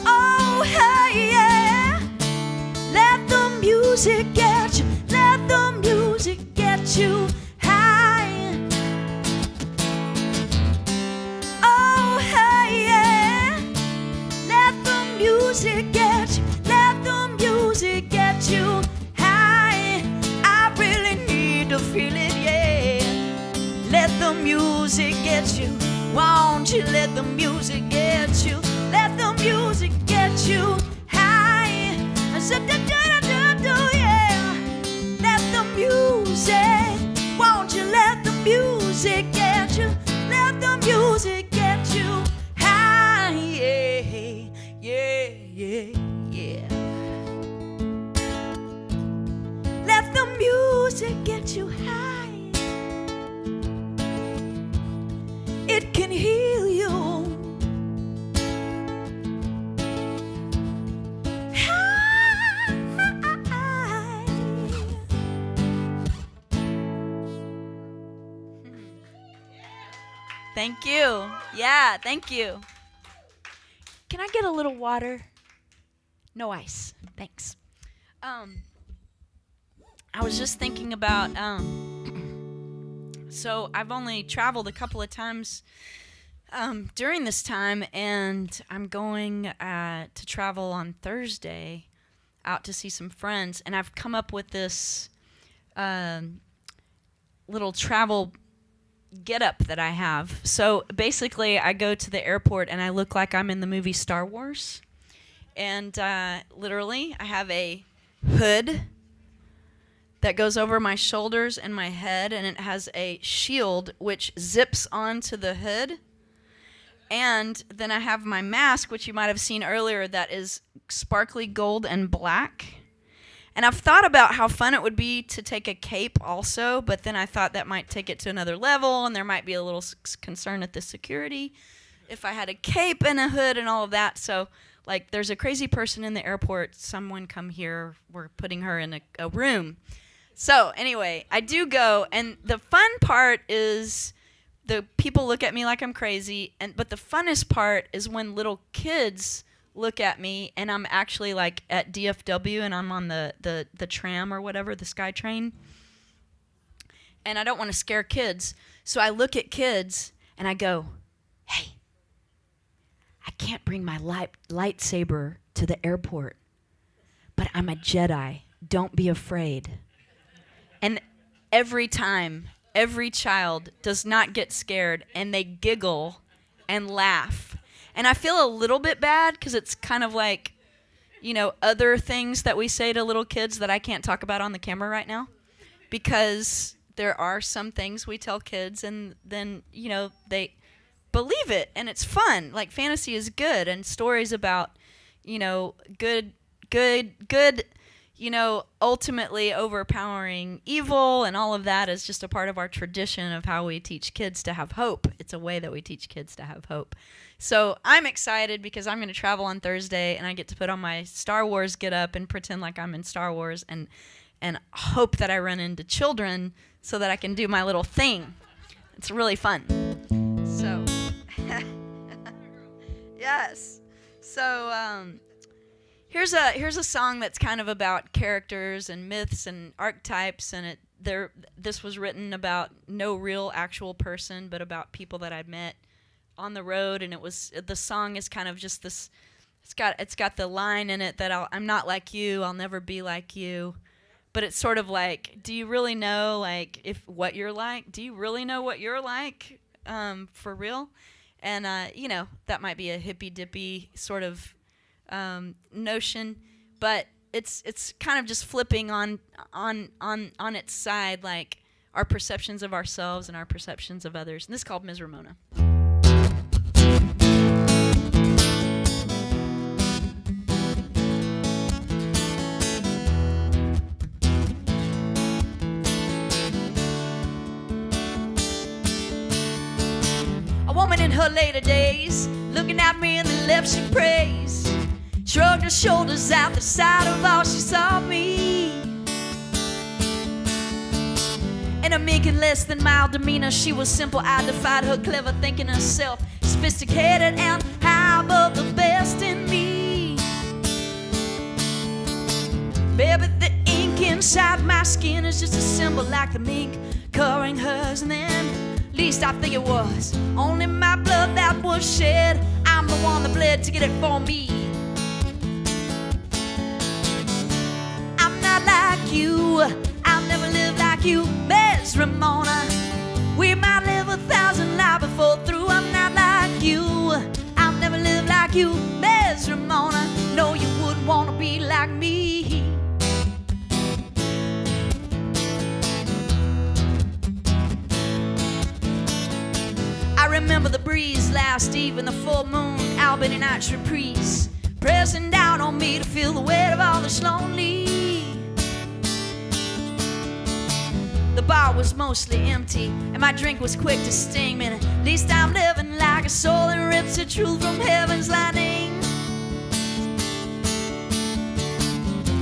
Speaker 3: Oh, hey, yeah. Let the music get you, let the music get you high. Oh, hey, yeah. Let the music get you, let the music get you high. I really need to feel it, yeah. Let the music get you. Won't you let the music get you? Let the music get you high. I said, yeah. Let the music. Won't you let the music get you? Let the music get you high. Yeah, yeah, yeah, yeah. Let the music get you high. It can heal you. Thank you. Yeah, thank you. Can I get a little water? No ice. Thanks. I was just thinking about so I've only traveled a couple of times during this time, and I'm going to travel on Thursday out to see some friends, and I've come up with this little travel get up that I have. So basically I go to the airport and I look like I'm in the movie Star Wars, and literally I have a hood that goes over my shoulders and my head, and it has a shield which zips onto the hood, and then I have my mask, which you might have seen earlier, that is sparkly gold and black. And I've thought about how fun it would be to take a cape also, but then I thought that might take it to another level, and there might be a little concern at the security if I had a cape and a hood and all of that. So, like, there's a crazy person in the airport. Someone come here. We're putting her in a room. So, anyway, I do go, and the fun part is the people look at me like I'm crazy, but the funnest part is when little kids look at me and I'm actually like at DFW and I'm on the tram or whatever, the Sky Train, and I don't want to scare kids, so I look at kids and I go, hey, I can't bring my lightsaber to the airport, but I'm a Jedi, don't be afraid. And every time, every child does not get scared, and they giggle and laugh. And I feel a little bit bad because it's kind of like,
Speaker 2: other things that we say to little kids that I can't talk about on the camera right now, because there are some things we tell kids and then, they believe it and it's fun. Like fantasy is good, and stories about, good, ultimately overpowering evil and all of that is just a part of our tradition of how we teach kids to have hope. It's a way that we teach kids to have hope. So I'm excited because I'm going to travel on Thursday and I get to put on my Star Wars get up and pretend like I'm in Star Wars and hope that I run into children so that I can do my little thing. It's really fun. So, yes. So, here's a song that's kind of about characters and myths and archetypes, and this was written about no real actual person, but about people that I'd met on the road, and the song is kind of just this. It's got the line in it that I'm not like you, I'll never be like you. But it's sort of like, do you really know what you're like? Do you really know what you're like for real? And that might be a hippy dippy sort of notion, but it's kind of just flipping on its side, like our perceptions of ourselves and our perceptions of others. And this is called Ms. Ramona. Woman in her later days, looking at me in the left she prays, shrugged her shoulders at the sight of all she saw me. In a meek and less than mild demeanor, she was simple-eyed, defied her clever thinking herself, sophisticated and high above the best in me. Baby, the ink inside my skin is just a symbol like the mink covering hers, and then least I think it was only my blood that was shed. I'm the one that bled to get it for me. I'm not like you, I'll never live like you, Ms. Ramona. We might live 1,000 lives before through. I'm not like you, I'll never live like you, Ms. Ramona. No, you wouldn't want to be like me. I remember the breeze last eve in the full moon, Albany Night's reprise, pressing down on me to feel the weight of all this lonely. The bar was mostly empty, and my drink was quick to sting. Man, at least I'm living like a soul that rips the truth from heaven's lightning.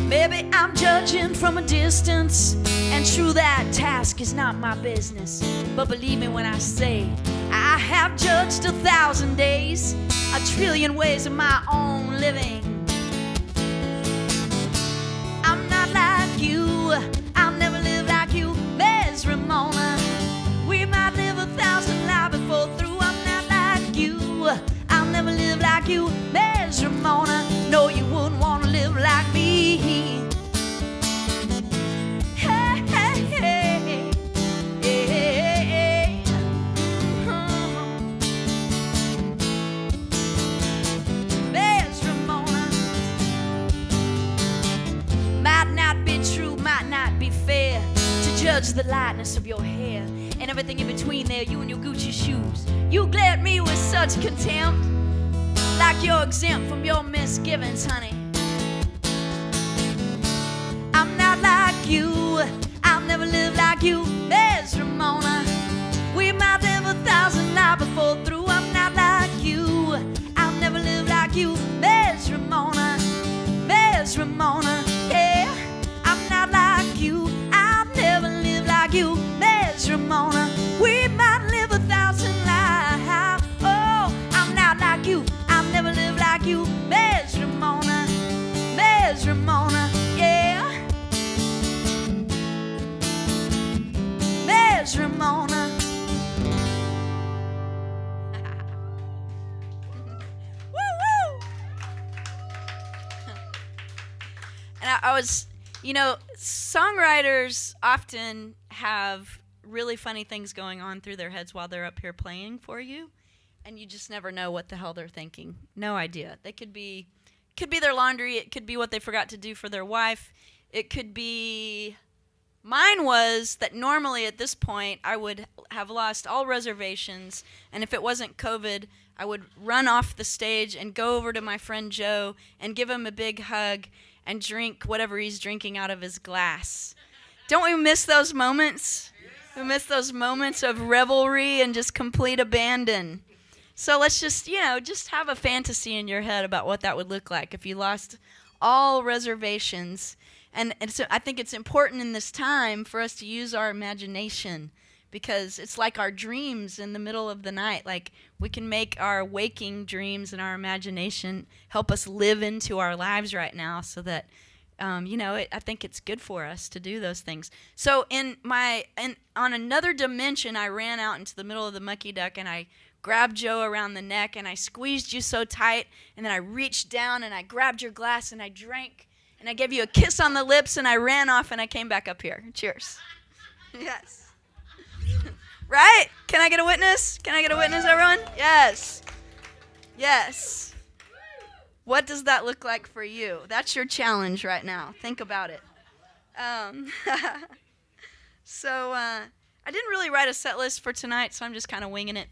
Speaker 2: Maybe I'm judging from a distance, and true, that task is not my business. But believe me when I say I have judged 1,000 days, 1,000,000,000 ways of my own living. I'm not like you, I'll never live like you, Ms. Ramona. We might live 1,000 lives before through. I'm not like you, I'll never live like you, Ms. Ramona. No, you wouldn't want to live like me. Hey, hey, hey, hey, Ms. Ramona. Might not be true, might not be fair to judge the lightness of your hair and everything in between there, you and your Gucci shoes. You glare at me with such contempt, like you're exempt from your misgivings, honey. I'm not like you, I'll never live like you, Ms. Ramona. We might live 1,000 lives before through. I'm not like you, I'll never live like you, Ms. Ramona. Ms. Ramona, yeah. I'm not like you, I'll never live like you, Ms. Ramona. We might live 1,000 lives. Oh, I'm not like you, I'll never live like you, Ms. Ramona. Ms. Ramona, yeah. Ms. Ramona. Woo woo. And I was, songwriters often have really funny things going on through their heads while they're up here playing for you, and you just never know what the hell they're thinking. No idea. They could be could be their laundry. It could be what they forgot to do for their wife. It could be... Mine was that normally at this point I would have lost all reservations, and if it wasn't COVID, I would run off the stage and go over to my friend Joe and give him a big hug and drink whatever he's drinking out of his glass. Don't we miss those moments? We miss those moments of revelry and just complete abandon. So let's just, just have a fantasy in your head about what that would look like if you lost all reservations. And so I think it's important in this time for us to use our imagination, because it's like our dreams in the middle of the night. Like, we can make our waking dreams and our imagination help us live into our lives right now, so that, I think it's good for us to do those things. So on another dimension, I ran out into the middle of the mucky duck, and I grabbed Joe around the neck, and I squeezed you so tight, and then I reached down, and I grabbed your glass, and I drank, and I gave you a kiss on the lips, and I ran off, and I came back up here. Cheers. Yes. Right? Can I get a witness? Can I get a witness, everyone? Yes. Yes. What does that look like for you? That's your challenge right now. Think about it. So I didn't really write a set list for tonight, so I'm just kind of winging it.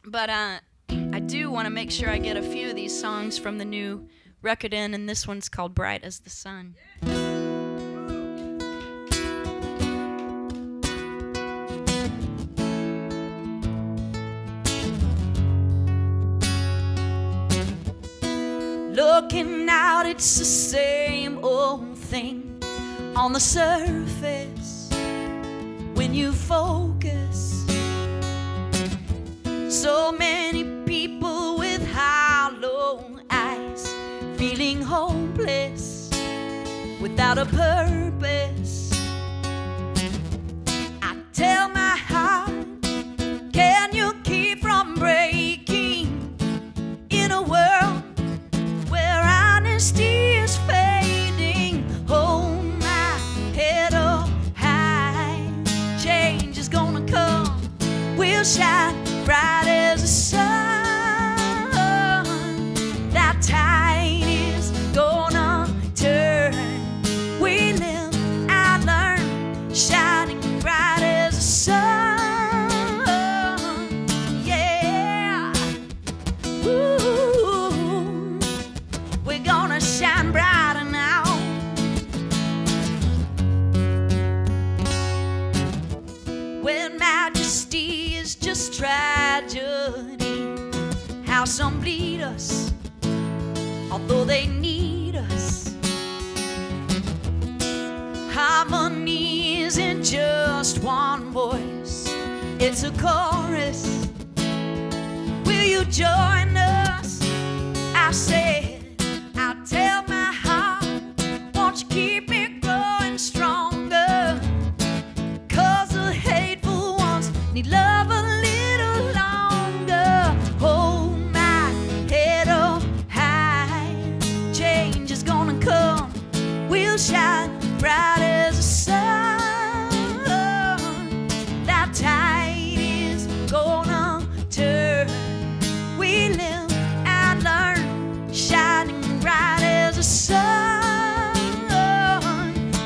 Speaker 2: But I do want to make sure I get a few of these songs from the new record in, and this one's called Bright as the Sun.
Speaker 3: Looking out, it's the same old thing on the surface when you focus. So many people with hollow eyes, feeling hopeless without a purpose. I tell my heart, can you keep from breaking in a world where honesty is fading? Hold my head up high, change is gonna come, we'll shine bright as the sun. That tide is gonna turn, we live and learn, shining bright as the sun. Yeah. Ooh, we're gonna shine brighter now. When majesty is just tragedy, how some bleed us, although they need us. Harmony isn't just one voice, it's a chorus. Will you join us? I said, I'll tell my heart, won't you keep it growing stronger? 'Cause the hateful ones need love a little longer. Hold my head up high, change is gonna come, we'll shine bright as the sun. That tide is gonna turn, we live and learn, shining bright as the sun.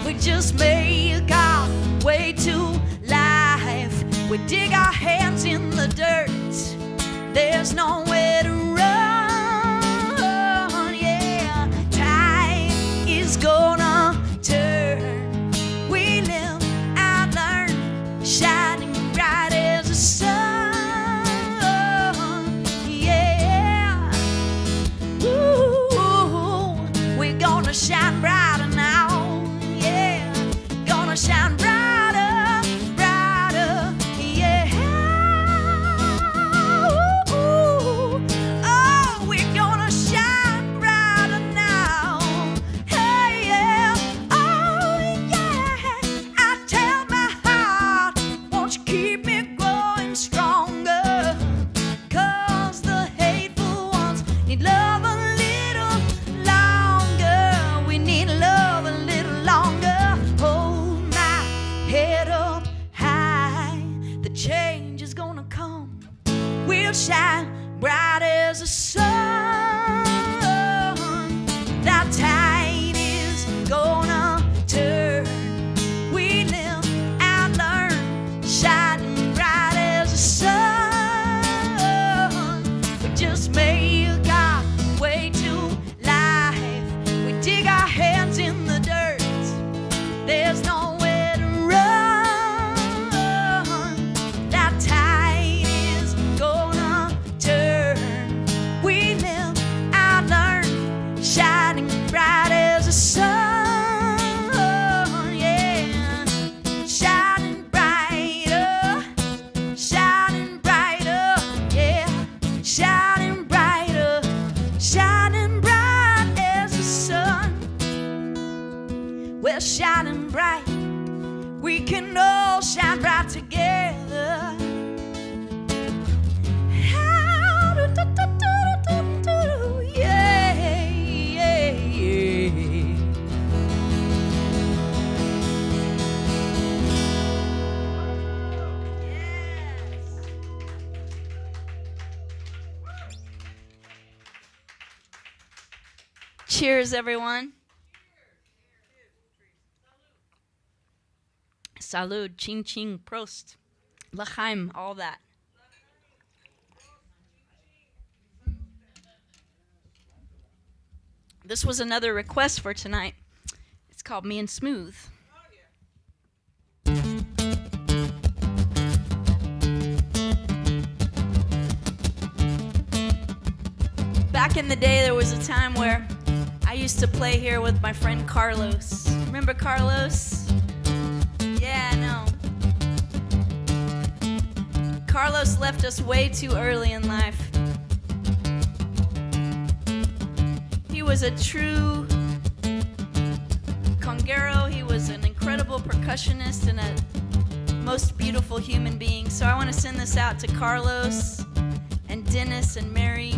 Speaker 3: We just make our way to life, we dig our hands in the dirt, there's nowhere to run. Yeah, tide is gonna turn, we live and learn, shining bright as the sun. Yeah. Ooh, we're gonna shine brighter now. Yeah, gonna shine brighter, brighter. Yeah. shine bright. We can all shine bright together. Yeah, yeah, yeah. Cheers, everyone. Salud, ching ching, prost, l'chaim, all that. This was another request for tonight. It's called Me and Smooth. Back in the day, there was a time where I used to play here with my friend Carlos. Remember Carlos? Yeah, I know. Carlos left us way too early in life. He was a true conguero. He was an incredible percussionist and a most beautiful human being. So I want to send this out to Carlos and Dennis and Mary.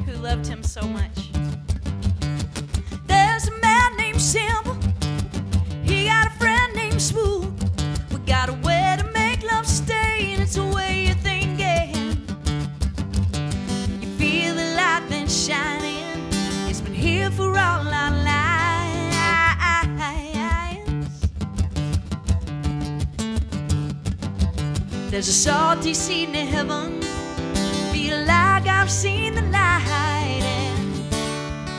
Speaker 3: Who loved him so much. There's a man named Simple. He got a friend named Smooth. We got a way to make love stay, and it's a way you're thinking. You feel the light then shining. It's been here for all our lives. There's a salty sea near heaven. Feel like I've seen the light. And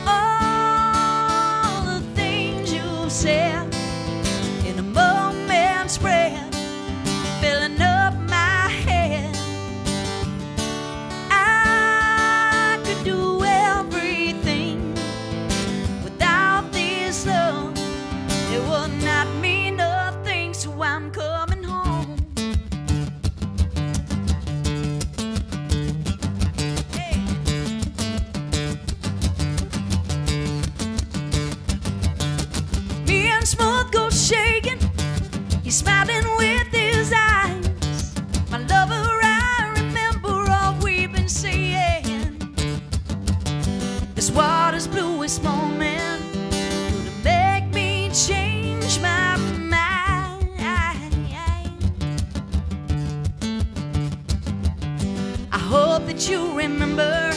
Speaker 3: all the things you've said in a moment's breath, filling up my head. I could do everything without this love. It would not mean nothing, so I'm coming home. Hey. Me and Smooth go shaking. He's smiling with his eyes. My lover, I remember all we've been saying. This water's bluest moment to make me change my mind. I hope that you remember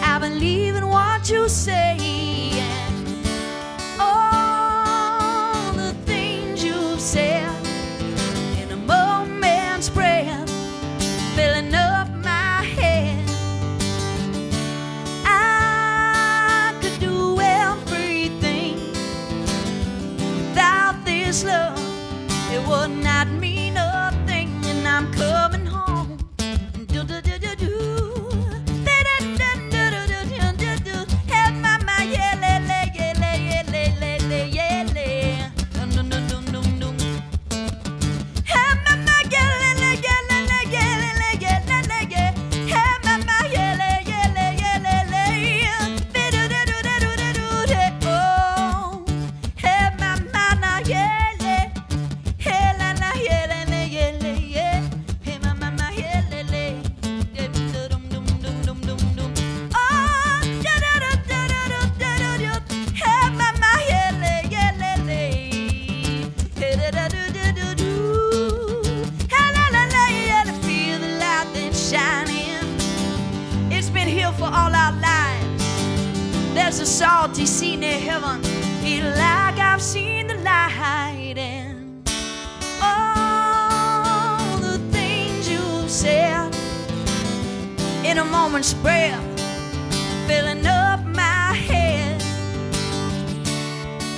Speaker 3: I believe in what you say. All the things you've said in a moment's breath, filling up my head. I could do everything without this love. It would not mean nothing, and I'm coming home. Do-do-do-do-do. Da-da-da-da-da-da-da-da-da. Have my mind, yeah, le, le, yeah, le, yeah, le, le, le, yeah, le. Dum-dum-dum-dum-dum-dum. Have my mind, yeah, le, le, yeah, le, le, yeah, le, le, yeah, le, le, yeah. Have my mind, yeah, le, yeah, le, yeah, le, le. Be-do-do-do-do-do-do-do. Oh, have my mind, yeah, le. Hey, la, la, yeah, le, le, yeah, le, yeah. Hey, my mama, yeah, le, le. Dum-dum-dum-dum-dum-dum. Oh, da-da-da-da-da-da-da-da. Hey, mama, yeah, le, yeah, le, le. Hey, da-da-do-do-do-do. Hey, la, la, la, yeah, to feel the light that's shining. It's been here for all our lives. There's a salty sea near heaven. Feel like I've seen the light. And all the things you've said in a moment's breath, filling up my head.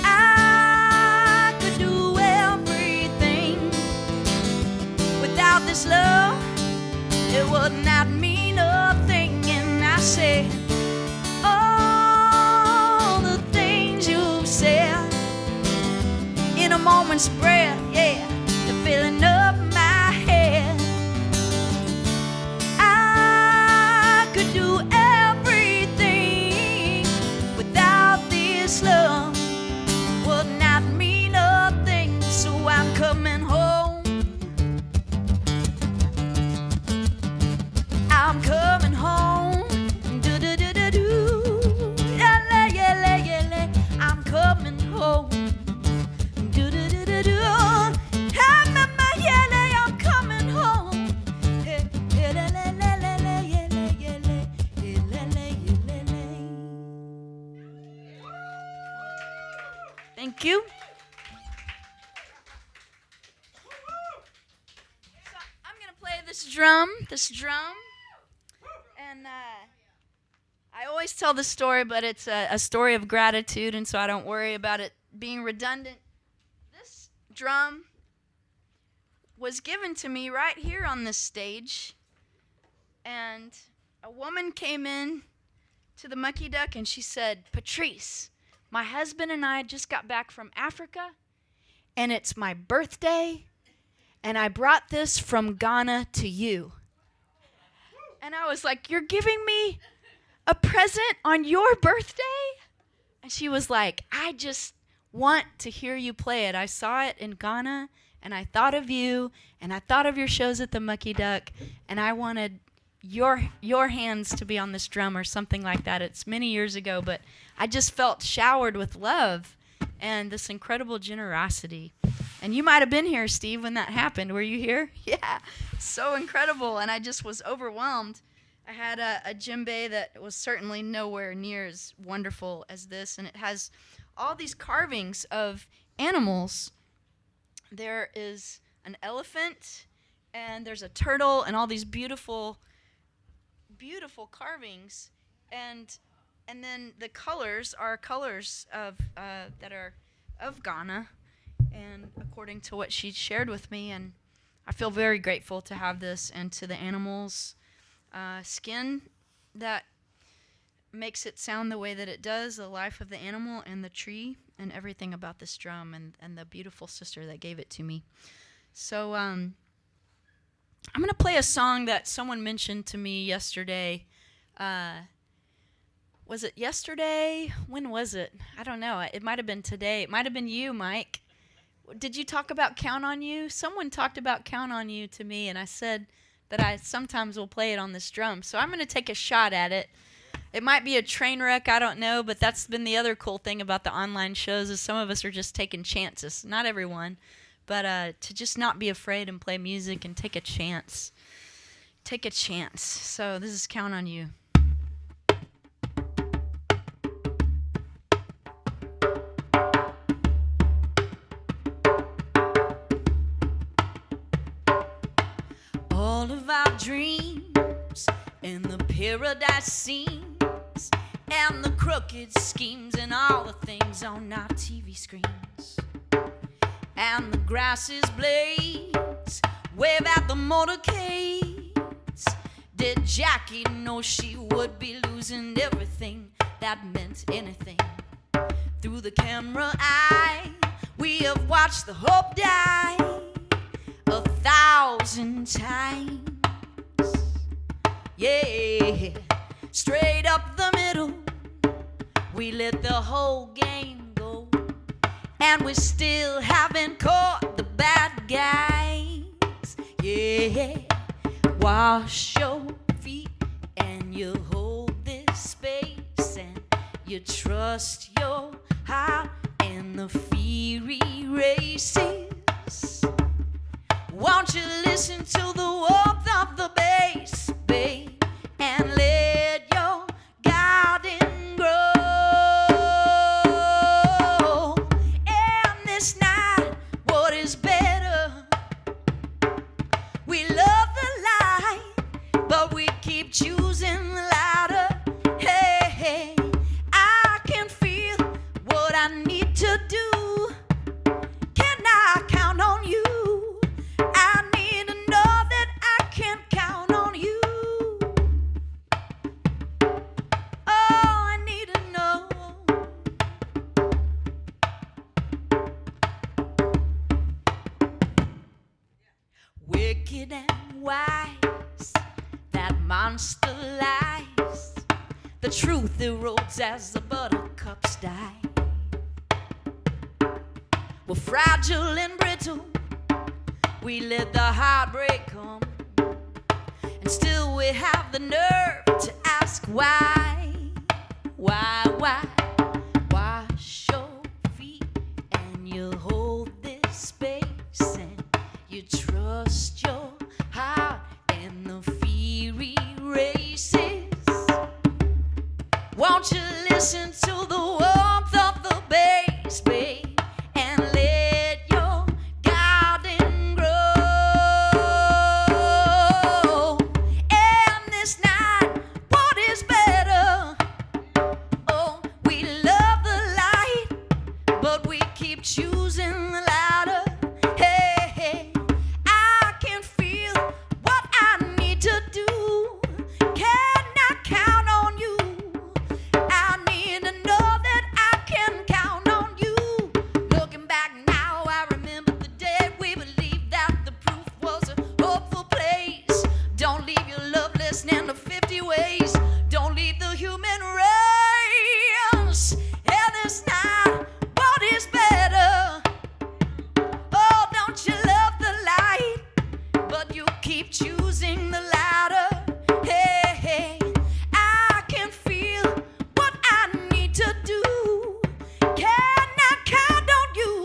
Speaker 3: I could do everything without this love. It would not mean nothing, and I said all the things you've said in a moment's breath, yeah, they're filling up my head. I could do everything Thank you. So I'm going to play this drum. And I always tell this story, but it's a story of gratitude, and so I don't worry about it being redundant. This drum was given to me right here on this stage, and a woman came in to the Mucky Duck, and she said, Patrice, my husband and I just got back from Africa, and it's my birthday, and I brought this from Ghana to you. And I was like, you're giving me a present on your birthday? And she was like, I just want to hear you play it. I saw it in Ghana, and I thought of you, and I thought of your shows at the Mucky Duck, and I wanted your hands to be on this drum or something like that. It's many years ago, but I just felt showered with love and this incredible generosity. And you might have been here, Steve, when that happened. Were you here? Yeah, so incredible, and I just was overwhelmed. I had a djembe that was certainly nowhere near as wonderful as this, and it has all these carvings of animals. There is an elephant, and there's a turtle, and all these beautiful carvings, and then the colors are colors of that are of Ghana, and according to what she shared with me, and I feel very grateful to have this, and to the animals' skin that makes it sound the way that it does, the life of the animal and the tree and everything about this drum, and the beautiful sister that gave it to me. So I'm going to play a song that someone mentioned to me yesterday. Was it yesterday? When was it? I don't know. It might have been today. It might have been you, Mike. Did you talk about Count on You? Someone talked about Count on You to me, and I said that I sometimes will play it on this drum. So I'm going to take a shot at it. It might be a train wreck, I don't know, but that's been the other cool thing about the online shows is some of us are just taking chances. Not everyone, but to just not be afraid and play music and take a chance. Take a chance. So this is Count on You. All of our dreams and the paradise scenes and the crooked schemes and all the things on our TV screens and the grasses blades wave at the motorcades. Did Jackie know she would be losing everything that meant anything? Through the camera eye, we have watched the hope die 1,000 times. Yeah, straight up the middle, we let the whole game go, and we still haven't caught the bad guys. Yeah, wash your feet and you hold this space, and you trust your heart and the fiery races. Won't you listen to the warmth of the bass, babe, and let your garden grow? And this night, what is better? We love the light, but we keep choosing louder. Hey, hey, I can feel what I need to do. Can I count on you? Wicked and wise, that monster lies. The truth erodes as the buttercups die. We're fragile and brittle, we let the heartbreak come, and still we have the nerve to ask why. Why? Wash your feet and you hold this space, and you trust your heart and the fiery races. Won't you listen to the warmth of the bass, babe, to do. Can I count on you?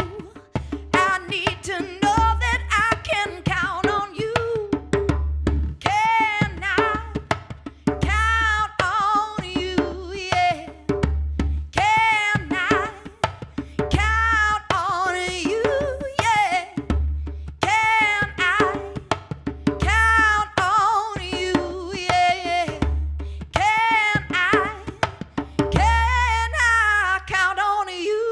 Speaker 3: I need to know that I can count on you. Can I count on you? Yeah. Can I count on you? Yeah. Can I count on you? Yeah. Can I count on you?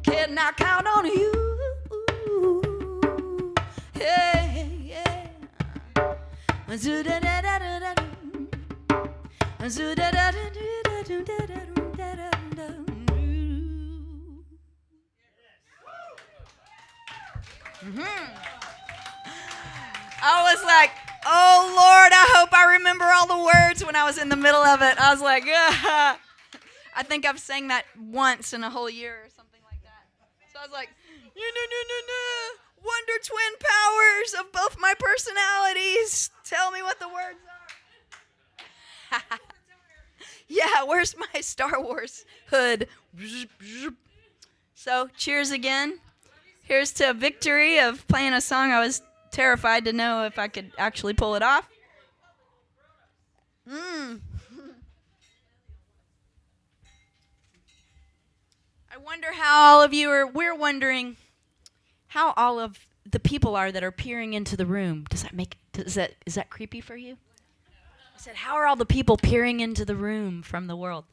Speaker 3: Can I count on you? Yeah, yeah. I was like, oh Lord, I hope I remember all the words when I was in the middle of it. I was like, I think I've sang that once in a whole year or something like that. So I was like, Wonder twin powers of both my personalities. Tell me what the words are. Yeah, where's my Star Wars hood? So, cheers again. Here's to victory of playing a song I was terrified to know if I could actually pull it off. I wonder how all of you are, we're wondering how all of the people are that are peering into the room. Is that creepy for you? I said, how are all the people peering into the room from the world?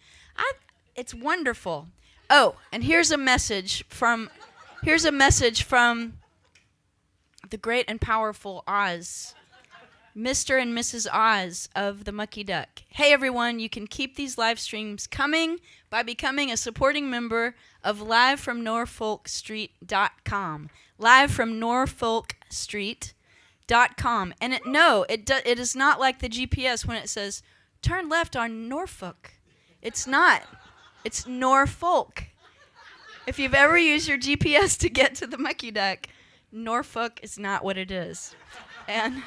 Speaker 3: It's wonderful. Oh, and here's a message from the great and powerful Oz, Mr. and Mrs. Oz of the Mucky Duck. Hey everyone, you can keep these live streams coming by becoming a supporting member of livefromnorfolkstreet.com. livefromnorfolkstreet.com. And it is not like the GPS when it says turn left on Norfolk. It's not. It's Norfolk. If you've ever used your GPS to get to the Mucky Duck, Norfolk is not what it is. And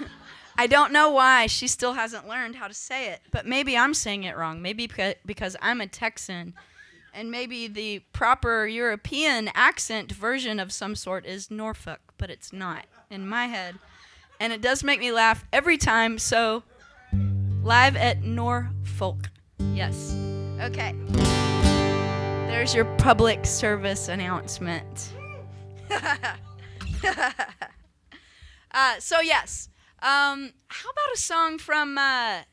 Speaker 3: I don't know why she still hasn't learned how to say it, but maybe I'm saying it wrong. Maybe because I'm a Texan, and maybe the proper European accent version of some sort is Norfolk, but it's not in my head. And it does make me laugh every time, so live at Norfolk. Yes. Okay. There's your public service announcement. So yes. How about a song from how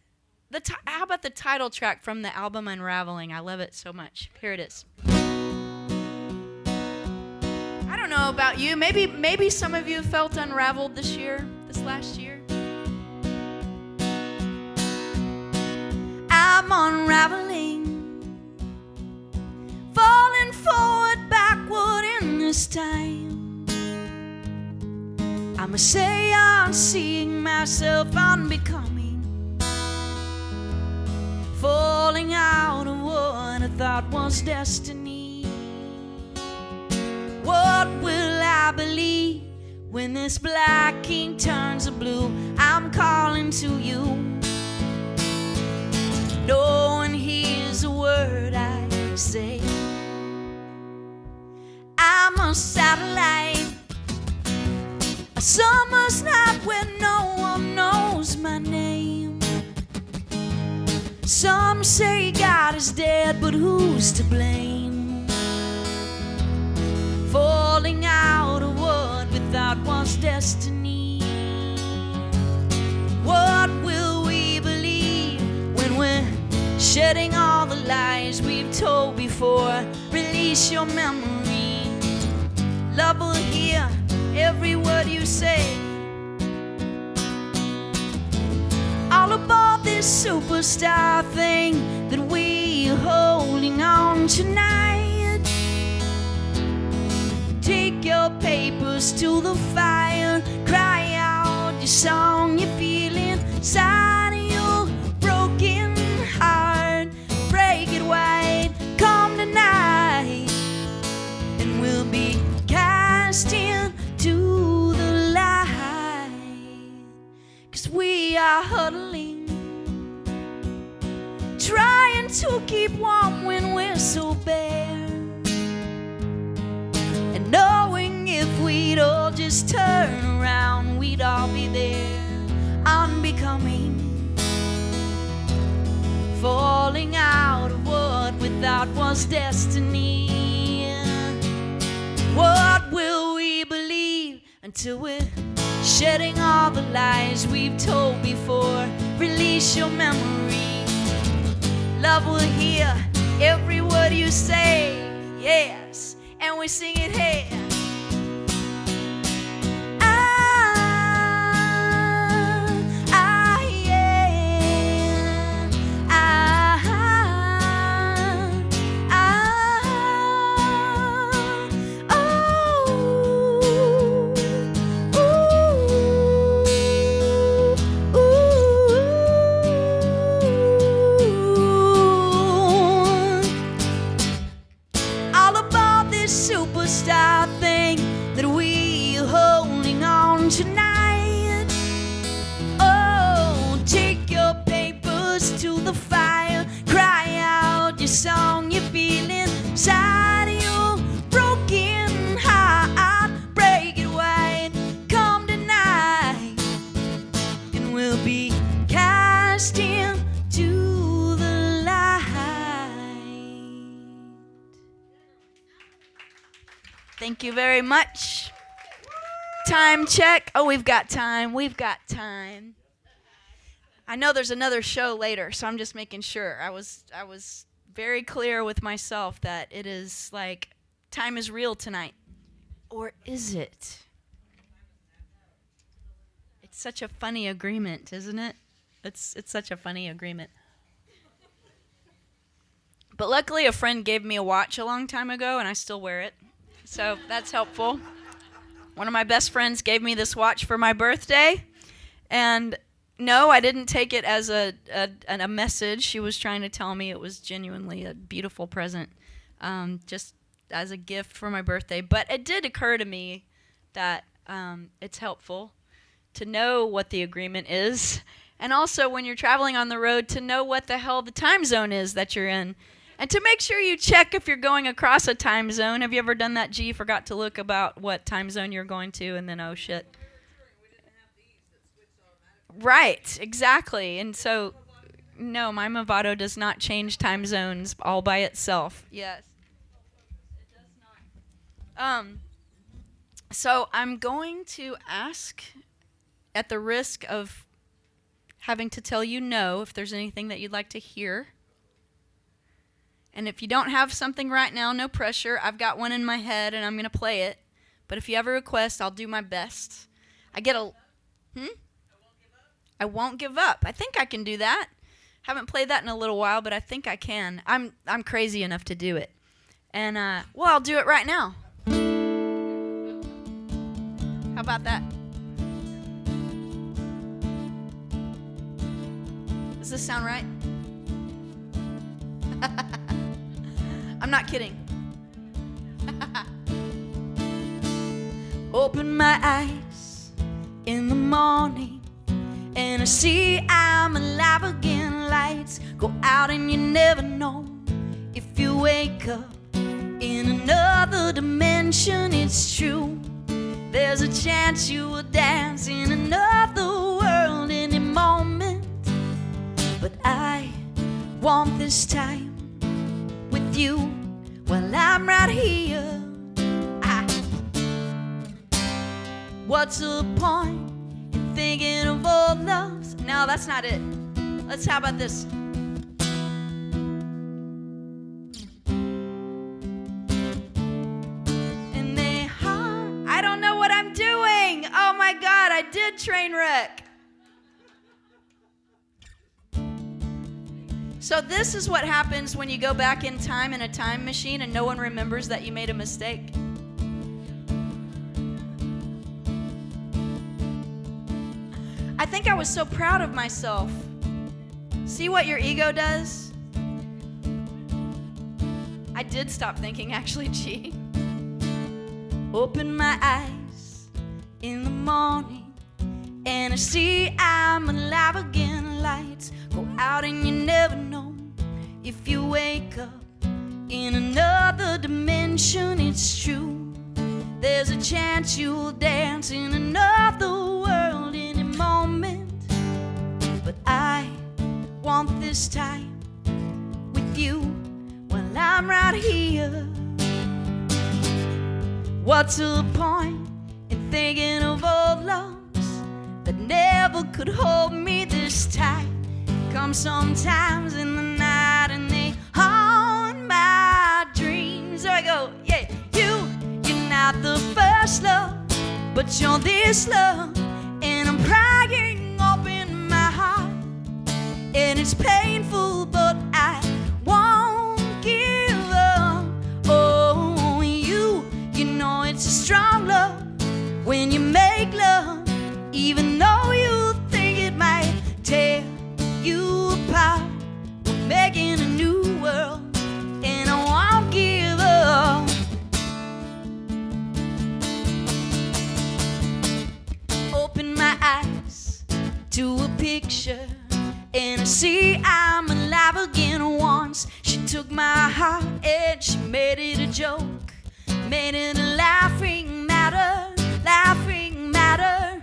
Speaker 3: about the title track from the album Unraveling? I love it so much. Here it is. I don't know about you. Maybe some of you felt unraveled this last year. I'm unraveling, falling forward, backward in this time. I'ma say I'm seeing myself unbecoming, falling out of what I thought was destiny. What will I believe when this black ink turns to blue? I'm calling to you. No one hears a word I say. I'm a satellite, a summer's night where no one knows my name. Some say God is dead, but who's to blame? Falling out of what we thought was destiny. What will we believe when we're shedding all the lies we've told before? Release your memory. Love will hear every word you say. All about this superstar thing that we're holding on tonight. Take your papers to the fire, cry out your song you're feeling inside of your broken heart. Break it wide, come tonight, and we'll be cast into the light. 'cause we are huddling, trying to keep warm when we're so bare, and knowing if we'd all just turn around, we'd all be there, unbecoming, falling out of what we thought was destiny. What will we believe until we're shedding all the lies we've told before? Release your memory. Love will hear every word you say, yes, and we sing it here. Superstar thing that we are holding on tonight. Oh, take your papers to the fire, cry out your song you're feeling inside your broken heart, break it wide, come tonight, and we'll be cast into the light. Thank you very much. Time check. Oh, we've got time. We've got time. I know there's another show later, so I'm just making sure. I was very clear with myself that it is like time is real tonight. Or is it? It's such a funny agreement, isn't it? It's such a funny agreement. But luckily a friend gave me a watch a long time ago and I still wear it. So that's helpful. One of my best friends gave me this watch for my birthday. And no, I didn't take it as a message. She was trying to tell me it was genuinely a beautiful present, just as a gift for my birthday. But it did occur to me that it's helpful to know what the agreement is. And also when you're traveling on the road to know what the hell the time zone is that you're in. And to make sure you check if you're going across a time zone. Have you ever done that? Gee, forgot to look about what time zone you're going to, and then, oh, shit. Right, exactly. And so, no, my Movado does not change time zones all by itself. Yes. It does not. So I'm going to ask, at the risk of having to tell you no, if there's anything that you'd like to hear. And if you don't have something right now, no pressure. I've got one in my head, and I'm going to play it. But if you have a request, I'll do my best. I won't give up. I think I can do that. Haven't played that in a little while, but I think I can. I'm crazy enough to do it. And, well, I'll do it right now. How about that? Does this sound right? I'm not kidding. Open my eyes in the morning and I see I'm alive again. Lights go out and you never know if you wake up in another dimension. It's true, there's a chance you will dance in another world any moment. But I want this time with you while I'm right here. What's the point in thinking of old loves? No, that's not it. How about this? And I don't know what I'm doing. Oh my God, I did train wreck. So this is what happens when you go back in time in a time machine and no one remembers that you made a mistake. I think I was so proud of myself. See what your ego does? I did stop thinking, actually, gee. Open my eyes in the morning and I see I'm alive again. Lights go out and you never know if you wake up in another dimension. It's true, there's a chance you'll dance in another world any moment. But I want this time with you while I'm right here. What's the point in thinking of old loves that never could hold me this tight? Come sometimes in the night and they haunt my dreams. There I go, yeah. You're not the first love, but you're this love, and I'm crying open my heart, and it's painful, but I won't give up. Oh, you know it's a strong love when you make love, even though you think it might tear you apart. We're making a new world, and I won't give up. Open my eyes to a picture, and I see I'm alive again. Once she took my heart and she made it a joke, made it a laughing matter, laughing matter.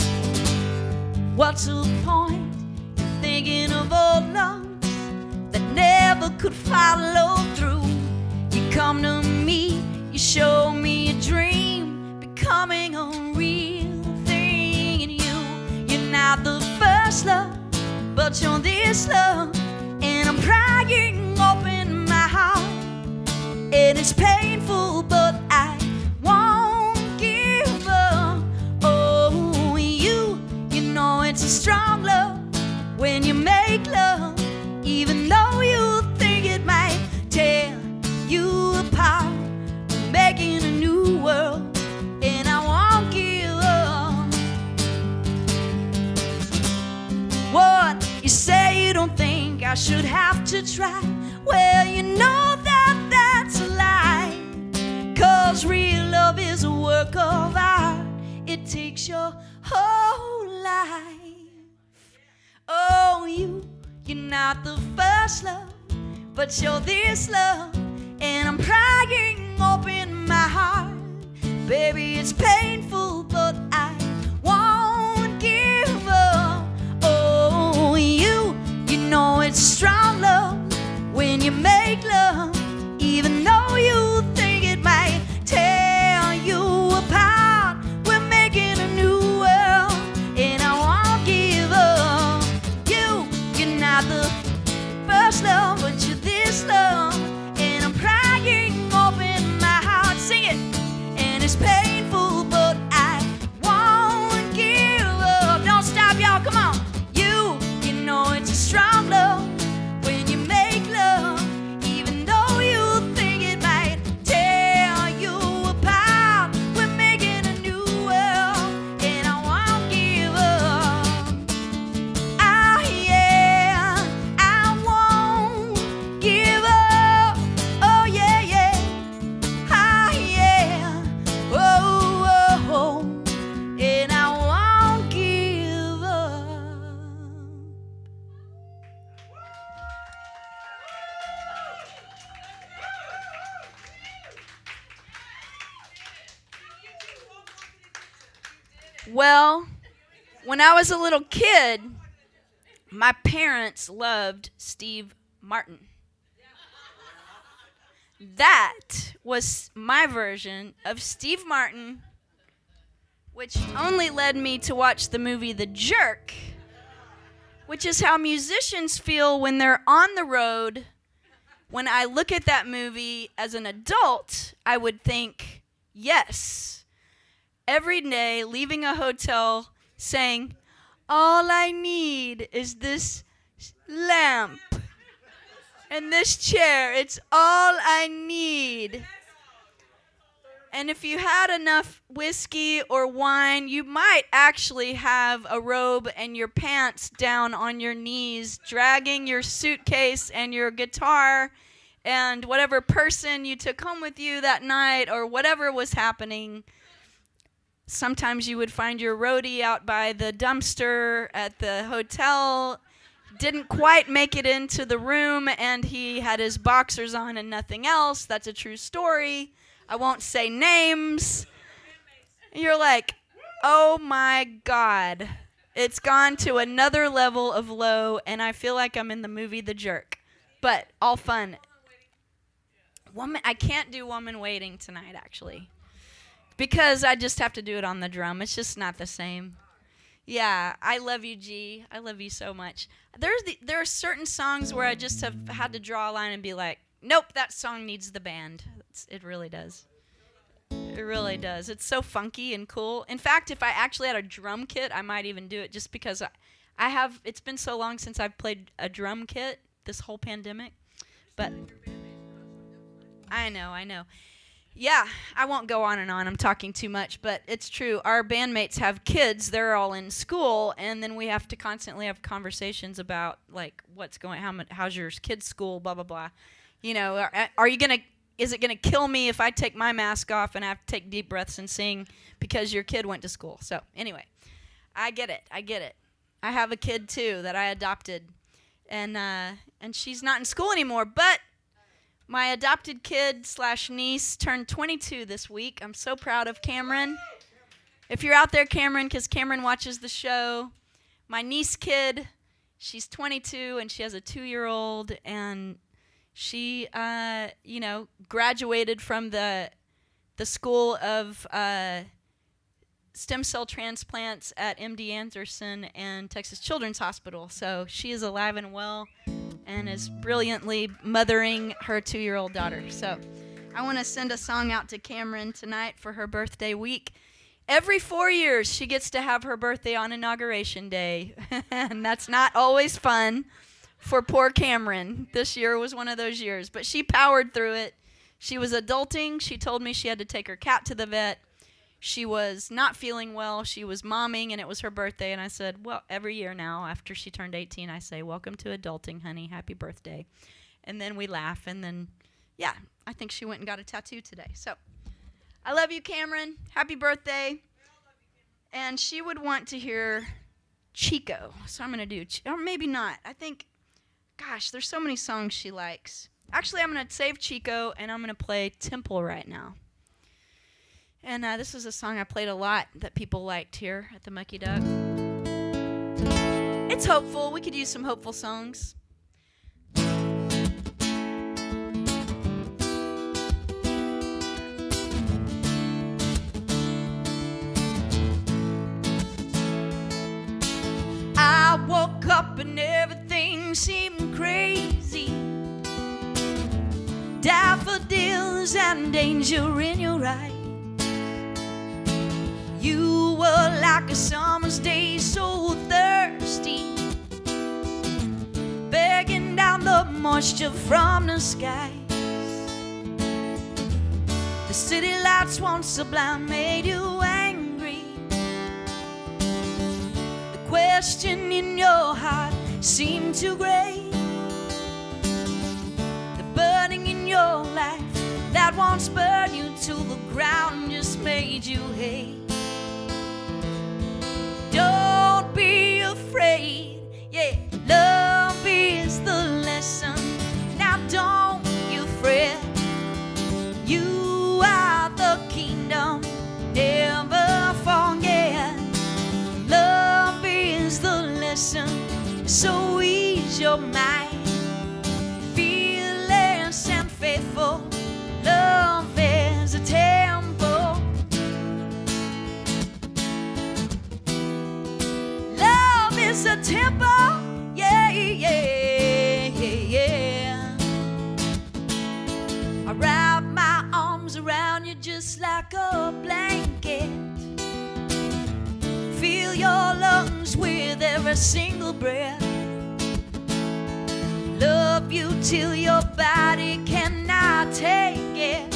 Speaker 3: What's the point in thinking of old loves that never could follow through? You come to me, you show me a dream becoming a real thing. And you're not the first love, but you're this love, and I'm crying open my heart, and it's painful, but I won't give up. Oh, you know it's a strong love when you make love, even though you think it might tear you apart. We're making a new world, and I won't give up. What? You say you don't think I should have to try. Well, you know that that's a lie, 'cause real love is a work of art. It takes your whole life. Oh, you're not the first love, but you're this love, and I'm crying open my heart. Baby, it's painful, but I won't give up. Oh, you know it's strong love when you make love, even though you think it might tear you apart. We're making a new world, and I won't give up. You're not the first love, but you're this love, and I'm crying open my heart. Sing it. And it's painful, but I won't give up. Don't stop, y'all, come on. You know it's a strong love when you make love, even though you think it might tear you apart. We're making a new world, and I won't give up. Ah, yeah, I won't give up. Oh, yeah, yeah. Ah, yeah. Oh, oh, oh. And I won't give up. Well, when I was a little kid, my parents loved Steve Martin. That was my version of Steve Martin, which only led me to watch the movie The Jerk, which is how musicians feel when they're on the road. When I look at that movie as an adult, I would think, yes, every day leaving a hotel saying, all I need is this lamp and this chair. It's all I need. And if you had enough whiskey or wine, you might actually have a robe and your pants down on your knees, dragging your suitcase and your guitar and whatever person you took home with you that night or whatever was happening.
Speaker 2: Sometimes you would find your roadie out by the dumpster at the hotel. Didn't quite make it into the room, and he had his boxers on and nothing else. That's a true story. I won't say names. You're like, oh my God. It's gone to another level of low, and I feel like I'm in the movie The Jerk. But all fun. I can't do Woman Waiting tonight, actually. Because I just have to do it on the drum. It's just not the same. Yeah, I love you, G. I love you so much. There are certain songs where I just have had to draw a line and be like, nope, that song needs the band. It really does. It really does. It's so funky and cool. In fact, if I actually had a drum kit, I might even do it just because I have. It's been so long since I've played a drum kit this whole pandemic. But I know. Yeah, I won't go on and on. I'm talking too much, but it's true. Our bandmates have kids. They're all in school, and then we have to constantly have conversations about like how's your kid's school, blah blah blah. You know, is it gonna kill me if I take my mask off and I have to take deep breaths and sing because your kid went to school? So anyway, I get it. I have a kid too that I adopted, and she's not in school anymore, but my adopted kid / niece turned 22 this week. I'm so proud of Cameron. If you're out there, Cameron, because Cameron watches the show. My niece kid, she's 22, and she has a 2-year-old, and she, graduated from the School of Stem Cell Transplants at MD Anderson and Texas Children's Hospital. So she is alive and well and is brilliantly mothering her 2-year-old daughter. So I want to send a song out to Cameron tonight for her birthday week. Every 4 years, she gets to have her birthday on Inauguration Day, and that's not always fun for poor Cameron. This year was one of those years, but she powered through it. She was adulting. She told me she had to take her cat to the vet. She was not feeling well. She was momming, and it was her birthday. And I said, well, every year now, after she turned 18, I say, welcome to adulting, honey. Happy birthday. And then we laugh. And then, yeah, I think she went and got a tattoo today. So I love you, Cameron. Happy birthday. And she would want to hear Chico. So I'm going to do, or maybe not. I think, gosh, there's so many songs she likes. Actually, I'm going to save Chico, and I'm going to play Temple right now. And this is a song I played a lot that people liked here at the Mucky Duck. It's hopeful. We could use some hopeful songs. I woke up and everything seemed crazy. Daffodils and danger in your eyes. You were like a summer's day, so thirsty, begging down the moisture from the skies. The city lights once sublime made you angry. The question in your heart seemed too great. The burning in your life that once burned you to the ground just made you hate. Don't be afraid, yeah, love is the lesson. Now don't you fret, you are the kingdom, never forget. Love is the lesson, so ease your mind. Fearless and faithful, love is a temple. It's a temple, yeah. I wrap my arms around you just like a blanket. Fill your lungs with every single breath. Love you till your body cannot take it.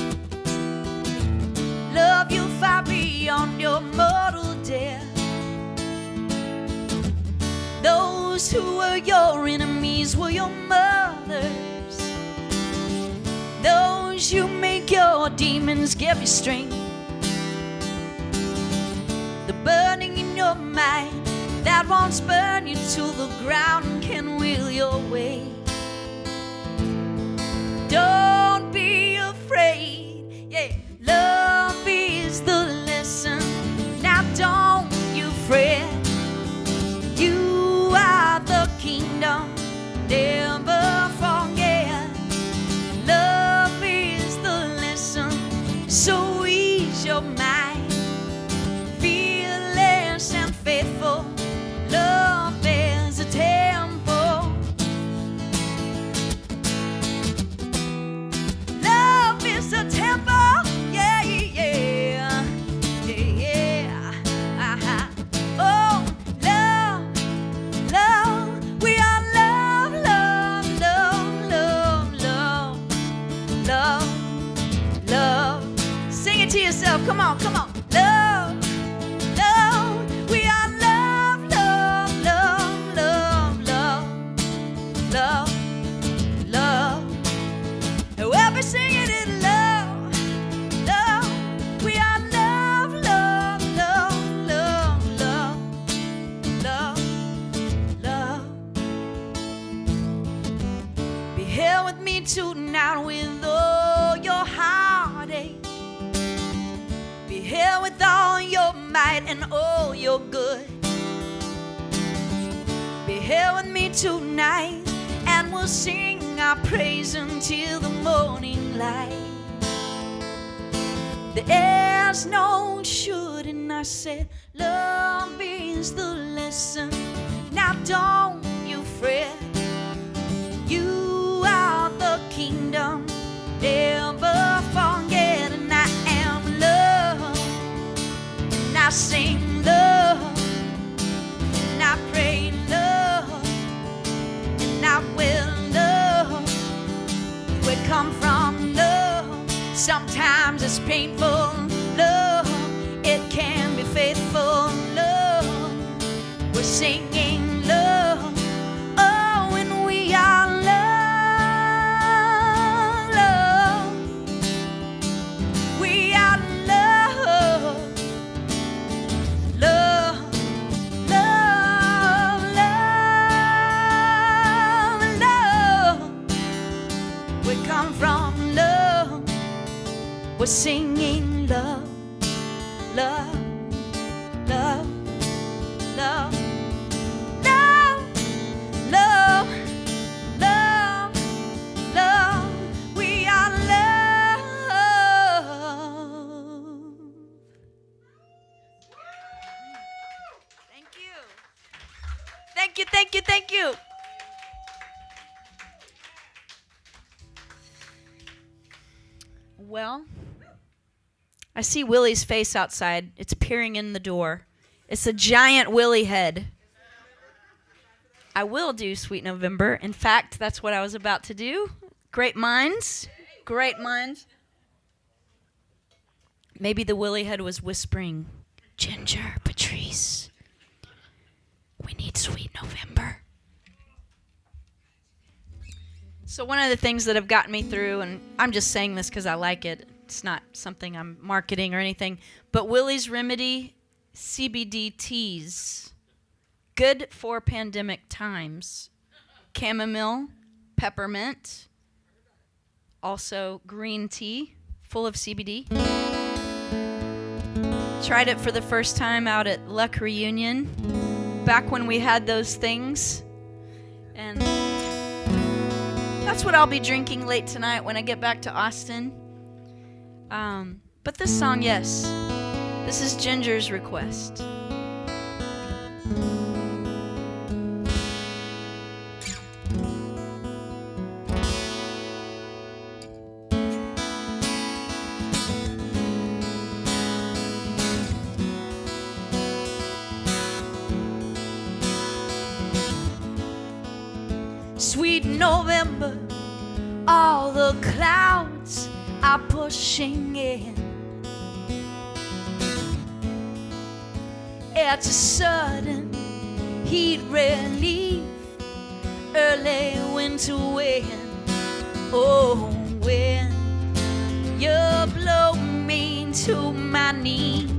Speaker 2: Love you far beyond your mortal death. Those who were your enemies were your mothers. Those you make your demons give you strength.
Speaker 3: the burning in your mind that won't burn you to the ground and can will your way. Don't be afraid, yeah. Love is the lesson. Now don't you fret. You are the kingdom. Never forget. Love is the lesson. So ease your mind. Fearless and faithful. Love is a temple. Love is a temple. Yeah, yeah, yeah, yeah. Oh, love, love. We are love, love, love, love, love, love, love. Sing it to yourself. Come on, come on. Love, love. We are love, love, love, love, love, love, love. And we'll be singing it, love, love. We are love, love, love, love, love, love, love. Be here with me tonight with all your heartache. Be here with all your might and all your good. Be here with me tonight, and we'll sing our praise until the morning light. There's no shouldn't, I said, love is the lesson. Now don't you fret. You are the kingdom. Never forget, and I am love. And I sing love, and I pray love, and I will love. We come from love. Sometimes it's painful love. It can be faithful love. We're singing love. Oh, and we are love, love. We are love, love, love, love, love. We come from love. We're singing love, love, love, love, love, love, love, love. We are love. Thank you. Thank you, thank you, thank you. Well, I see Willie's face outside. It's peering in the door. It's a giant Willie head. I will do Sweet November. In fact, that's what I was about to do. Great minds. Great minds. Maybe the Willie head was whispering, Ginger, Patrice, we need Sweet November. So one of the things that have gotten me through, and I'm just saying this because I like it. It's not something I'm marketing or anything. But Willie's Remedy CBD teas. Good for pandemic times. Chamomile, peppermint. Also green tea, full of CBD. Tried it for the first time out at Luck Reunion. Back when we had those things. And that's what I'll be drinking late tonight when I get back to Austin. But this song, yes, this is Ginger's request. Sweet November, all the clouds are pushing in. It's a sudden heat relief, early winter wind. Oh, when you blow me to my knees,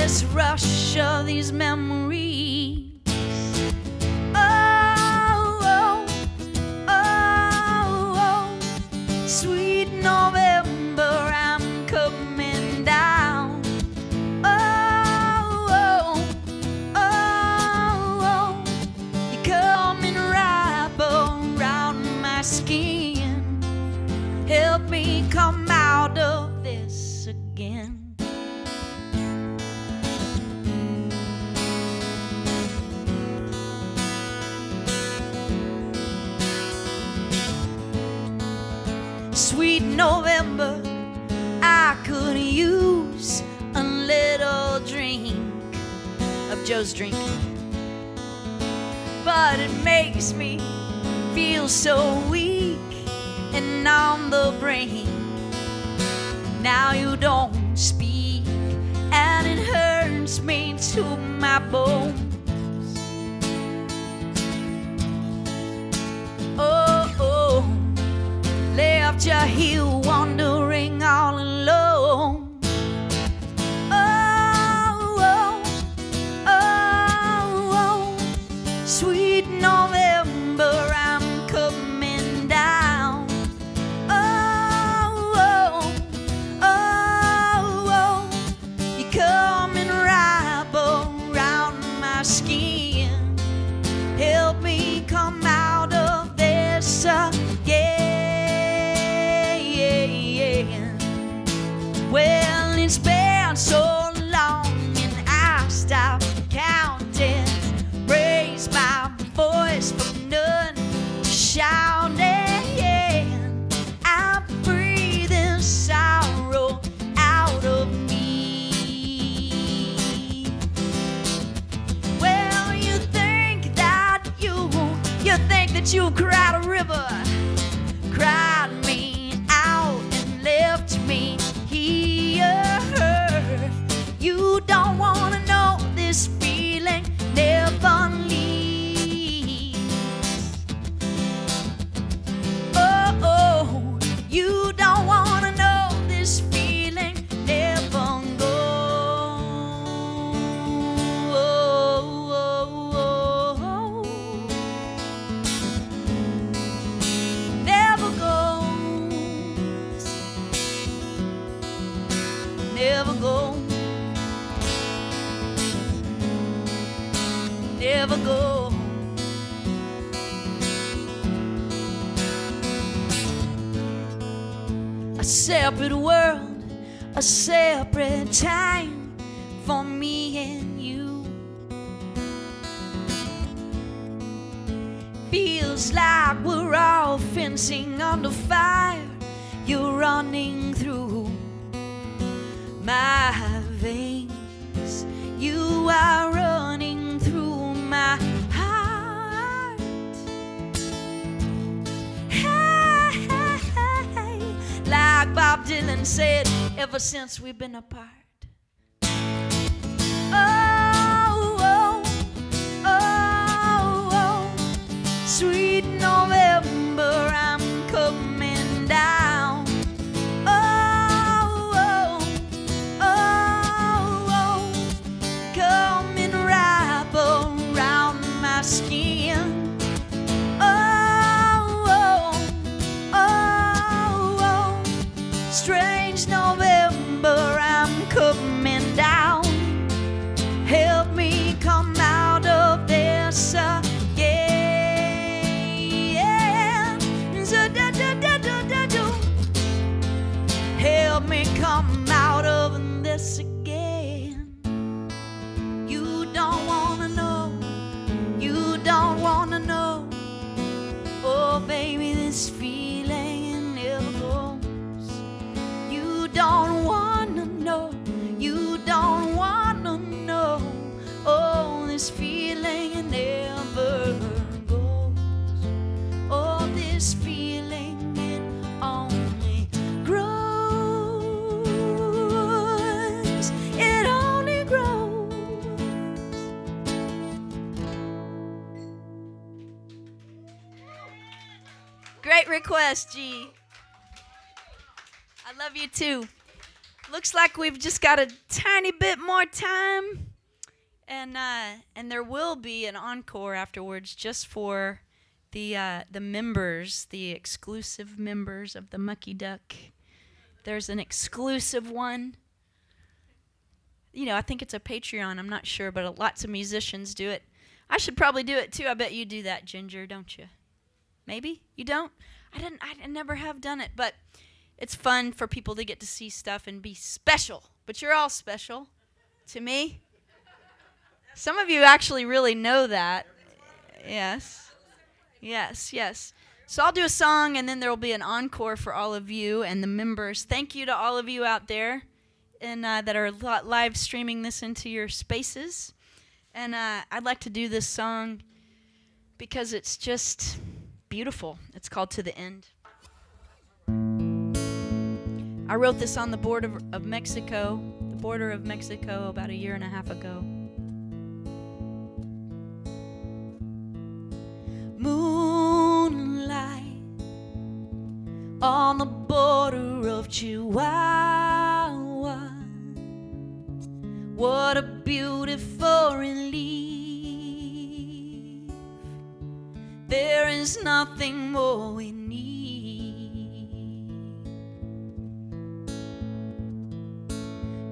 Speaker 3: endless rush of these memories. Oh, oh, oh, oh, sweet November, I'm coming down. Oh, oh, oh, oh, you're coming right around my skin. Help me come out of this again. Sweet November, I could use a little drink of Joe's drink, but it makes me feel so weak and on the brink. Now you don't speak, and it hurts me to my bones. Oh, oh, left you here wandering all alone. Oh, oh, oh, oh, sweet November, I'm coming down. Oh, oh, oh, oh, you're coming right around my skin. Help me come out of this again. Well, it's been so long and I stopped counting. Raise my voice from none to shouting. I'm breathing sorrow out of me. Well, you think that you cried a river, cried me out and left me here. You don't wanna know this feeling never leaves. Oh, oh, you don't wanna know this feeling never goes. Oh, oh, oh, never goes. Never goes. Never go. A separate world, a separate time for me and you. Feels like we're all fencing under fire. You're running through my veins. You are running through my heart. Hey, like Bob Dylan said, ever since we've been apart. Oh, oh, oh, oh, sweet November, I'm coming down. Oh, oh, oh, oh, coming right around my skin. Oh, oh, oh, oh, strange November, I'm coming down. Help me come out of this again. So, help me come out of this again. You don't wanna know. You don't wanna know. Oh, baby, this feeling never goes. You don't wanna know. You don't wanna know. Oh, this feeling never goes. Oh, this feeling, it only grows. It only grows. Great request, G. I love you too. Looks like we've just got a tiny bit more time, and there will be an encore afterwards just for the members, the exclusive members of the Mucky Duck. There's an exclusive one. You know, I think it's a Patreon. I'm not sure, but lots of musicians do it. I should probably do it too. I bet you do that, Ginger, don't you? Maybe you don't. I never have done it, but it's fun for people to get to see stuff and be special. But you're all special to me. Some of you actually really know that. Yes. Yes, yes. So I'll do a song, and then there will be an encore for all of you and the members. Thank you to all of you out there and that are live streaming this into your spaces. And I'd like to do this song because it's just beautiful. It's called To the End. I wrote this on the border of Mexico, about 1.5 years ago. Moonlight on the border of Chihuahua. What a beautiful relief. There is nothing more we need.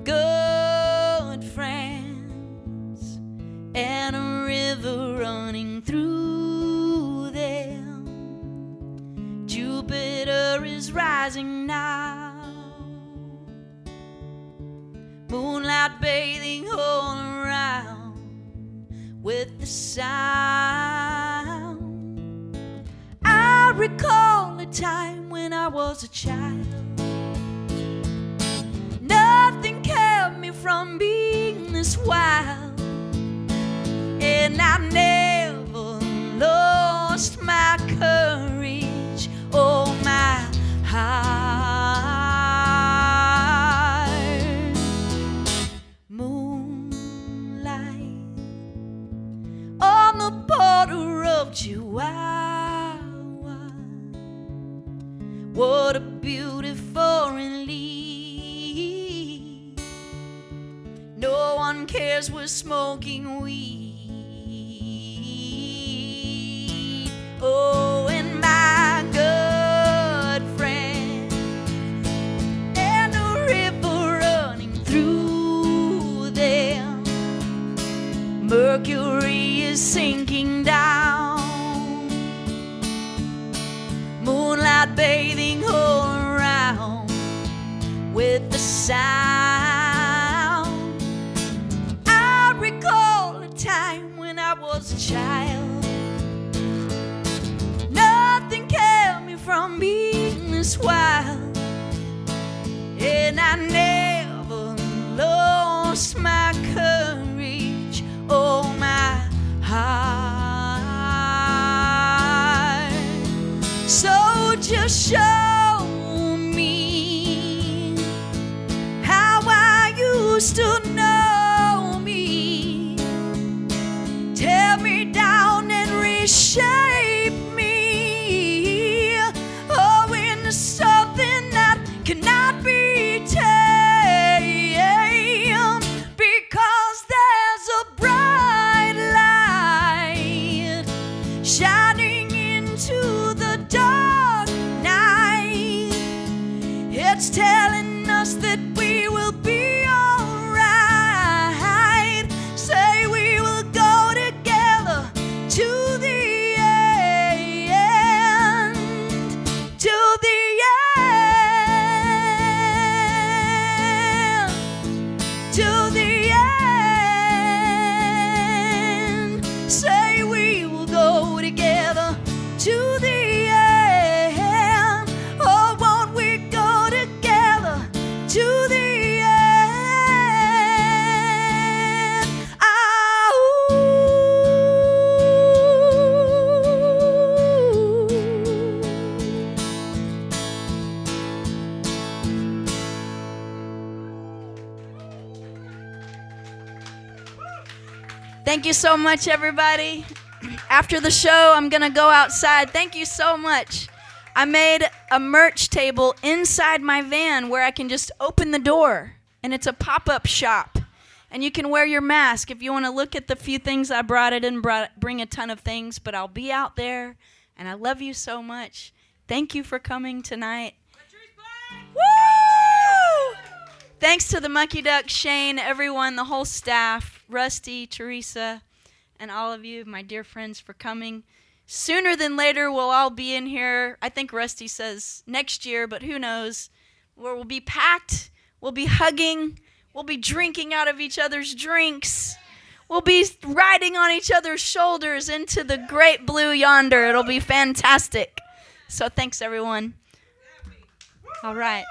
Speaker 3: Good friends and a river running through them. Jupiter is rising now. Moonlight bathing all around with the sound. I recall a time when I was a child. Nothing kept me from being this wild, and I never lost my courage or my heart. Moonlight on the border of Chihuahua. What a beautiful relief. No one cares we're smoking weed. Oh, and my good friend, and the river running through them. Mercury is sinking down. Moonlight bathing all around with the sound. I recall a time when I was a child. Nothing kept me from being this wild, and I never lost my courage or my heart. So just show me how I used to know me. Tear me down and reshape me, oh, into something that cannot be tamed. Because there's a bright light shining into the dark night. It's telling us that we will be alright. Say we will go together to the end. To the end. To the end. Say we will go together to the end. Oh, won't we go together to the end? Ah, Thank you so much, everybody. After the show, I'm going to go outside. Thank you so much.
Speaker 2: I made a merch table inside my van where I can just open the door, and it's a pop-up shop. And you can wear your mask if you want to look at the few things I brought. I didn't bring a ton of things, but I'll be out there, and I love you so much. Thank you for coming tonight. Woo! Thanks to the Mucky Duck, Shane, everyone, the whole staff, Rusty, Teresa, and all of you, my dear friends, for coming. Sooner than later, we'll all be in here. I think Rusty says next year, but who knows, where we'll be packed, we'll be hugging, we'll be drinking out of each other's drinks, we'll be riding on each other's shoulders into the great blue yonder. It'll be fantastic. So thanks, everyone. All right.